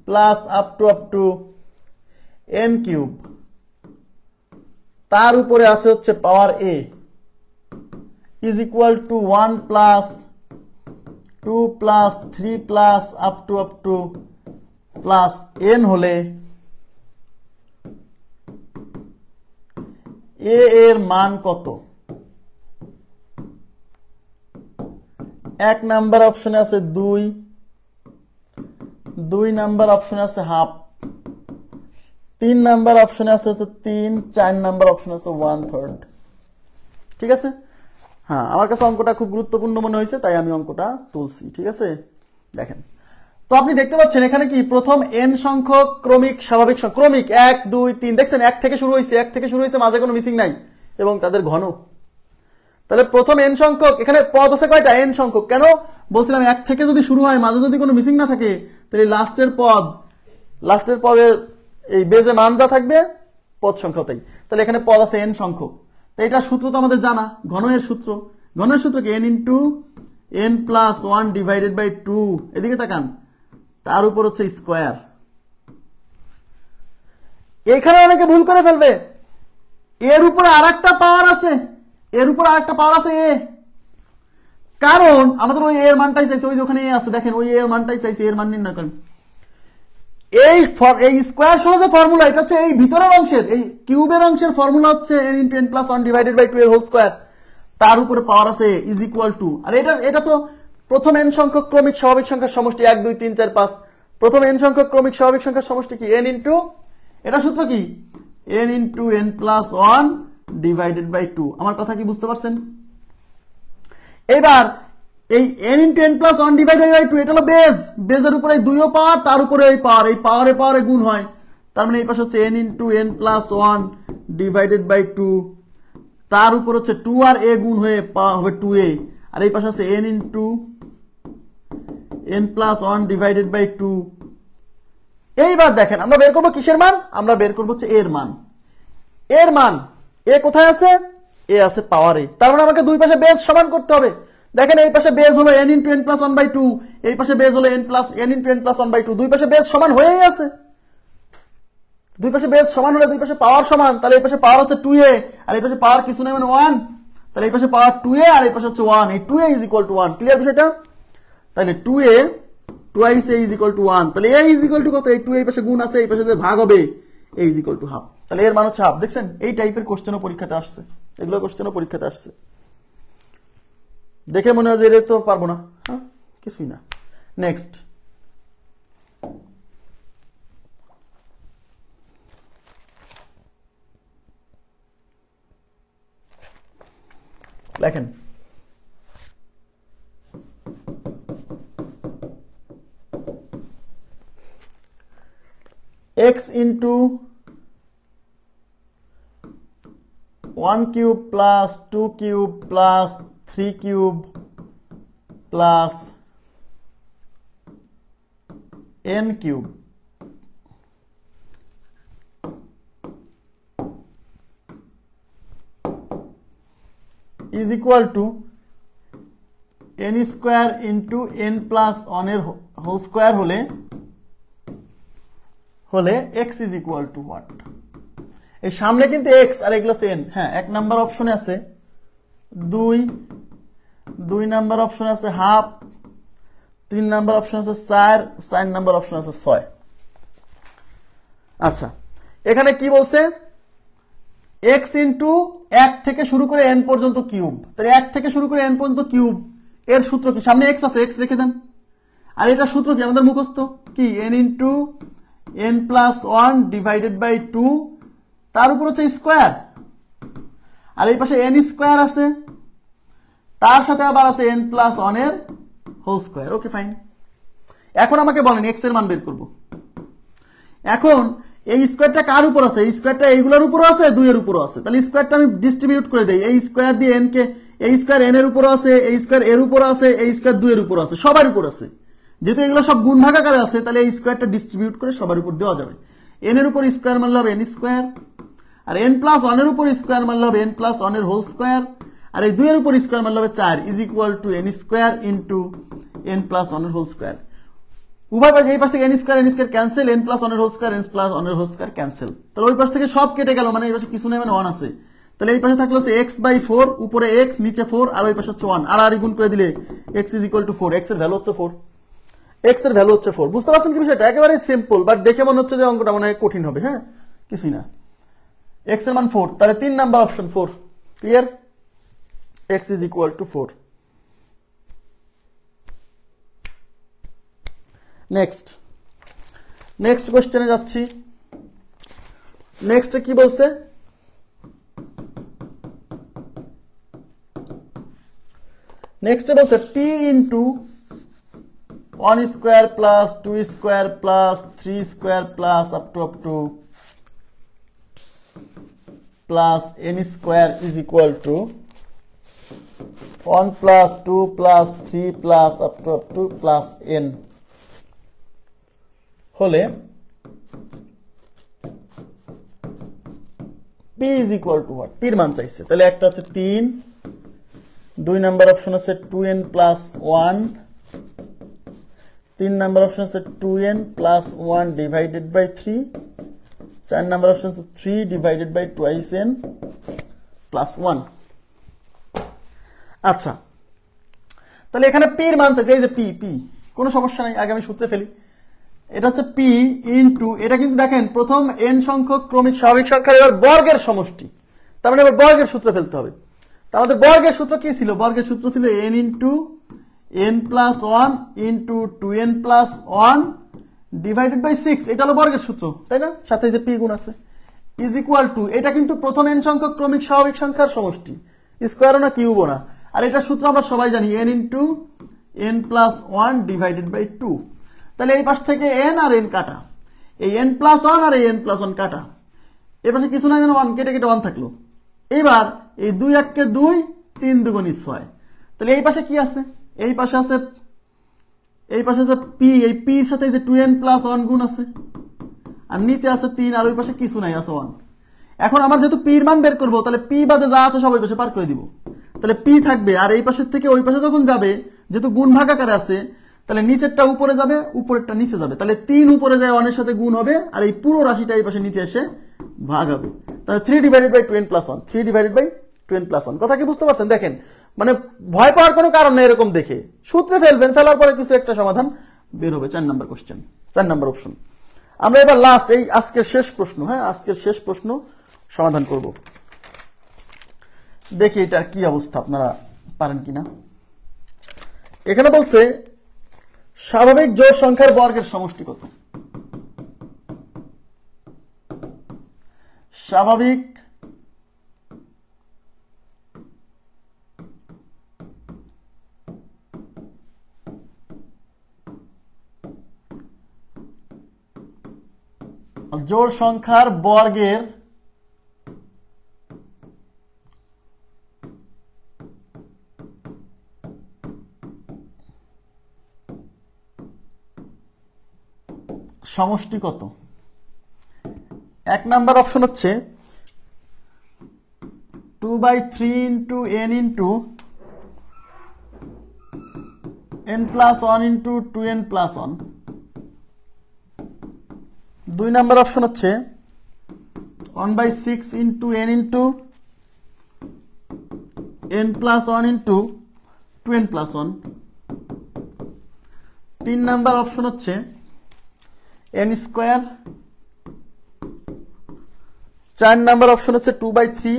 plus up two n cube, তার উপরে আছে হচ্ছে পাওয়ার a is equal two 1 plus 2 plus 3 plus up to plus n হলে a এর মান কত? 1 নাম্বার অপশনে আছে 2 নাম্বার অপশনে আছে হাফ, 3 নাম্বার অপশনে আছে 3, 4 নাম্বার অপশনে আছে 1/3। ঠিক আছে? হ্যাঁ, আমার কাছে অঙ্কটা খুব গুরুত্বপূর্ণ মনে হয়েছে, তাই আমি অঙ্কটা তুলছি। ঠিক আছে, দেখেন তো আপনি দেখতে পাচ্ছেন এখানে কি প্রথম n সংখ্যক ক্রমিক স্বাভাবিক সংখ্যা, ক্রমিক 1 2 3, দেখছেন 1 থেকে শুরু হয়েছে, মাঝে কোনো মিসিং নাই এবং তাদের ঘন। তাহলে প্রথম n সংখ্যক, এখানে পদ আছে কয়টা? n সংখ্যক। কেন বলছিলাম 1 থেকে যদি শুরু হয়, মাঝে যদি কোনো মিসিং না থাকে, তাহলে লাস্টের পদের এই বেজে মান যা থাকবে পদ সংখ্যা তাই। তাহলে এখানে পদ আছে n সংখ্যক, তো এটা সূত্র তো আমাদের জানা, ঘনের সূত্র কি n into n plus 1 divided by 2, এদিকে তাকান, তার উপর হচ্ছে স্কোয়ার। এখানে অনেকে ভুল করে ফেলবে, এর উপরে আরেকটা পাওয়ার আছে, এ, কারণ আমাদের ওই এর মানটাই চাইছে, ওই যে ওখানে এ আছে, দেখেন ওই এর মানটাই চাইছে, এর মান নির্ণয় করেন। এই স্কোয়ার সহ যে ফর্মুলা, এটা হচ্ছে এই ভিতরের অংশের, এই কিউবের অংশের ফর্মুলা হচ্ছে n into n plus 1 divided by 2 এর হোল স্কোয়ার, তার উপরে পাওয়ার আছে ইজ ইকুয়াল টু, আর এটা তো প্রথম n সংখ্যক ক্রমিক স্বাভাবিক সংখ্যার সমষ্টি 1 2 3 4 5, প্রথম n সংখ্যক ক্রমিক স্বাভাবিক সংখ্যার সমষ্টি কি n ইন্টু, এটা সূত্র কি n into n plus 1 divided by 2। আমার কথা কি বুঝতে পারছেন? এবার এই n into n plus 1 divided by 2, এটা হলো বেজের উপরে 2ও পাওয়ার, তার উপরে এই পাওয়ারে গুণ হয়, তার মানে এই পাশে হচ্ছে n into n plus 1 divided by 2, তার উপর হচ্ছে 2 আর a গুণ হয়ে হবে 2a, আর এই পাশে আছে n into n plus 1 divided by 2। এইবার দেখেন আমরা বের করবো কিসের মান? আমরা বের করবো হচ্ছে এর মান। এ কোথায় আছে? এ আছে পাওয়ার এ, তার মানে আমাকে দুই পাশে বেজ সমান করতে হবে। দেখেন এই পাশে বেজ হলো n into n plus 1 by 2, এই পাশে বেজ হলো n into n plus 1 by 2, দুই পাশে বেজ সমান হয়েই আছে। দুই পাশে বেজ সমান হলে দুই পাশে পাওয়ার সমান, তাহলে এই পাশে পাওয়ার হচ্ছে 2a আর এই পাশে পাওয়ার কিছু নেই মানে 1, তাহলে এই পাশে পাওয়ার 2a আর এই পাশে হচ্ছে 1, এই 2a is equal two 1। Clear বিষয়টা? তাহলে 2a twice a is equal two 1। তাহলে a ইজ ইকুয়াল টু কত? এই 2a এই পাশে গুণ আছে, এই পাশে যে ভাগ হবে a is equal to half. তাহলে এর মান হচ্ছে হাফ। দেখছেন, এই টাইপের কোশ্চেনও পরীক্ষাতে আসছে, এগুলো কোশ্চেনও পরীক্ষাতে আসছে। দেখে মনে হয় যে এটা তো পারবো না, হ্যাঁ কিছুই না। নেক্সট, লেখেন x into 1 cube plus 2 cube plus 3 cube plus n cube is equal to n square into n plus 1 এর হোল স্কয়ার হলে x is equal to what? এই সামনে কিন্তু x আর এগুলো হচ্ছে n। হ্যাঁ, 1 নাম্বার অপশনে আছে 2 নাম্বার অপশন আছে হাফ, 3 নাম্বার অপশন আছে 4 নাম্বার অপশন আছে 6। আচ্ছা, এখানে কি বলছে? x ইন্টু 1 থেকে শুরু করে n পর্যন্ত কিউব। তাহলে 1 থেকে শুরু করে n পর্যন্ত কিউব এর সূত্র কি? সামনে x আছে, x রেখে দেন। আর এটা সূত্র কি আমাদের মুখস্থ? কি? n into n plus 1 divided by 2, তার উপর হচ্ছে স্কোয়ার, আর এই পাশে n স্কোয়ার আছে, তার সাথে আবার আছে n প্লাস 1 এর হোল স্কোয়ার। Okay fine. এখন আমাকে বলেন x এর মান বের করব। এখন এই স্কোয়ারটা কার উপর আছে? এই স্কোয়ারটা এইগুলোর উপরও আছে, 2 এর উপরও আছে। তাহলে স্কোয়ারটা আমি ডিস্ট্রিবিউট করে দেই। এই স্কোয়ার দিয়ে n কে, এই স্কোয়ার n এর উপরও আছে, এই স্কোয়ার এর উপরও আছে, এই স্কোয়ার 2 এর উপরও আছে, সবার উপর আছে। যেহেতু এগুলো সব গুণ ভাগাকারে আছে, তাহলে এই স্কোয়ারটা ডিস্ট্রিবিউট করে সবার উপর দেওয়া যাবে। n এর উপর স্কোয়ার মানলে হবে n স্কোয়ার, আর n প্লাস 1 এর উপর স্কোয়ার মানলে হবে n প্লাস 1 এর হোল স্কোয়ার, আর এই 2 এর উপর স্কোয়ার মানলে হবে 4 is equal two n square into n plus 1 এর হোল স্কোয়ার। উভয় পাশে এই পাশ থেকে n square cancel, n plus 1 এর হোল স্কোয়ার, n প্লাস 1 এর হোল স্কোয়ার ক্যান্সেল। তাহলে ওই পাশ থেকে সব কেটে গেল, মানে এই পাশে কিছু নেই, মানে 1 আছে। তাহলে এই পাশে থাকলো x বাই 4, উপরে x নিচে 4, আর ওই পাশে হচ্ছে 1, আর গুণ করে দিলে x is equal to 4। x এর ভ্যালু হচ্ছে 4, x এর ভ্যালু হচ্ছে 4। বুঝতে পারছেন কি বিষয়টা? একেবারে সিম্পল, বাট দেখে মনে হচ্ছে যে অঙ্কটা মনে হয় কঠিন হবে। হ্যাঁ, কিছুই না। x এর মান 4, তাহলে 3 number option 4। Clear? x is equal to 4। Next কোশ্চেনে যাচ্ছি। নেক্সট কি বলছে? নেক্সট বলছে p into 1 square plus 2 square plus 3 square plus up to plus n square is equal two 1 plus 2 plus 3 plus up to plus n হলে p is equal two what? p এর মান চাইছে। তাহলে একটা হচ্ছে 3, 2 নাম্বার অপশন আছে 2n plus 1, 3 number option আছে 2n plus 1 divided by 3, 4 number option আছে 3 divided by twice n plus 1। আচ্ছা, তাহলে এখানে p এর মান চাইছে। এই যে p, কোনো সমস্যা নাই, আগে আমি সূত্রে ফেলি। এটা হচ্ছে p ইন্টু, এটা কিন্তু দেখেন প্রথম n সংখ্যক ক্রমিক স্বাভাবিক সংখ্যার এবার বর্গের সমষ্টি, তার মানে এবার বর্গের সূত্র ফেলতে হবে। তা আমাদের বর্গের সূত্র কি ছিল? বর্গের সূত্র ছিল n into n plus 1 into 2n plus 1 divided by 6। এটা হলো বর্গের সূত্র, তাই না? সাথে যে p গুণ আছে ইজ ইকুয়াল টু, এটা কিন্তু প্রথম n সংখ্যক ক্রমিক স্বাভাবিক সংখ্যার সমষ্টি, স্কোয়ারও না কিউবও না। আর এটার সূত্র আমরা সবাই জানি, n into n plus 1 divided by 2। তাহলে এই পাশ থেকে n আর n কাটা, এই n প্লাস 1 আর এই n প্লাস 1 কাটা, এই পাশে কিছু না, 1 কেটে 1 থাকলো। এবার এই 2 1 কে 2, 3 2 6। তাহলে এই পাশে কি আছে? এই পাশে আছে p, এই p এর সাথে যে 2n প্লাস 1 গুণ আছে, আর নিচে আছে 3, আর ওই পাশে কিছু নাই, আছে 1। এখন আমার যেহেতু p এর মান বের করবো, তাহলে p বাদে যা আছে সব ওই পাশে পার করে দিব। তাহলে p থাকবে, আর এই পাশের থেকে ওই পাশে যখন যাবে, যেহেতু গুণ ভাগাকারে আছে, তাহলে নিচেরটা উপরে যাবে, উপরেরটা নিচে যাবে। তাহলে 3 উপরে যায় 1 এর সাথে গুণ হবে, আর এই পুরো রাশিটা এই পাশে নিচে এসে ভাগ হবে। তাহলে 3 divided by 2n plus 1, 3 divided by 2n+1। কথা কি বুঝতে পারছেন? দেখেন মানে ভয় পাওয়ার কোনো কারণ নেই, এরকম দেখে সূত্রে ফেলবেন, ফেলার পরে কিছু একটা সমাধান বের হবে। 4 নাম্বার কোশ্চেন, 4 নাম্বার অপশন। আমরা এবার লাস্ট এই আজকের শেষ প্রশ্ন, হ্যাঁ আজকের শেষ প্রশ্ন সমাধান করব। দেখি এটার কি অবস্থা, আপনারা পারেন কিনা। এখানে বলছে স্বাভাবিক জোড় সংখ্যার বর্গের সমষ্টি কত? স্বাভাবিক জোড় সংখ্যার বর্গের সমষ্টি কত? 1 নাম্বার অপশন হচ্ছে 2/3 into n into n+1 into 2n+1। 2 number option হচ্ছে 1/6 into n into n+1 into 2n+1। 3 number option হচ্ছে n²। 4 নাম্বার অপশন হচ্ছে 2/3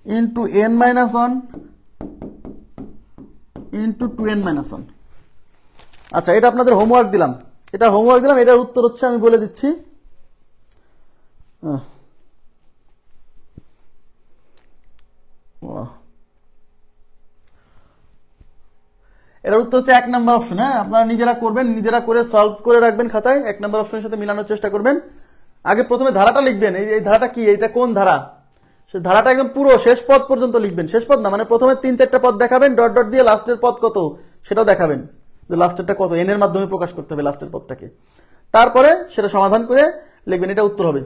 into n-1 into 2n-1। আচ্ছা, এটা আপনাদের হোমওয়ার্ক দিলাম, এটার উত্তর হচ্ছে আমি বলে দিচ্ছি। এটার উত্তর হচ্ছে 1 নাম্বার অপশন। হ্যাঁ, আপনারা নিজেরা করবেন, নিজেরা করে সলভ করে রাখবেন খাতায়, 1 নাম্বার অপশনের সাথে মিলানোর চেষ্টা করবেন। আগে প্রথমে ধারাটা লিখবেন, এই ধারাটা কি, এটা কোন ধারা, সে ধারাটা একদম পুরো শেষ পদ পর্যন্ত লিখবেন। শেষ পদ না, মানে প্রথমে 3-4টা পদ দেখাবেন, ডট ডট দিয়ে লাস্টের পদ কত সেটাও দেখাবেন, যে লাস্টেরটা কত, এন এর মাধ্যমে প্রকাশ করতে হবে লাস্টের পদটাকে। তারপরে সেটা সমাধান করে লিখবেন, এটা উত্তর হবে।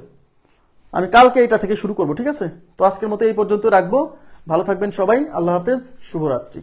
আমি কালকে এটা থেকে শুরু করব, ঠিক আছে? তো আজকের মতো এই পর্যন্ত রাখবো। ভালো থাকবেন সবাই, আল্লাহ হাফেজ, শুভরাত্রি।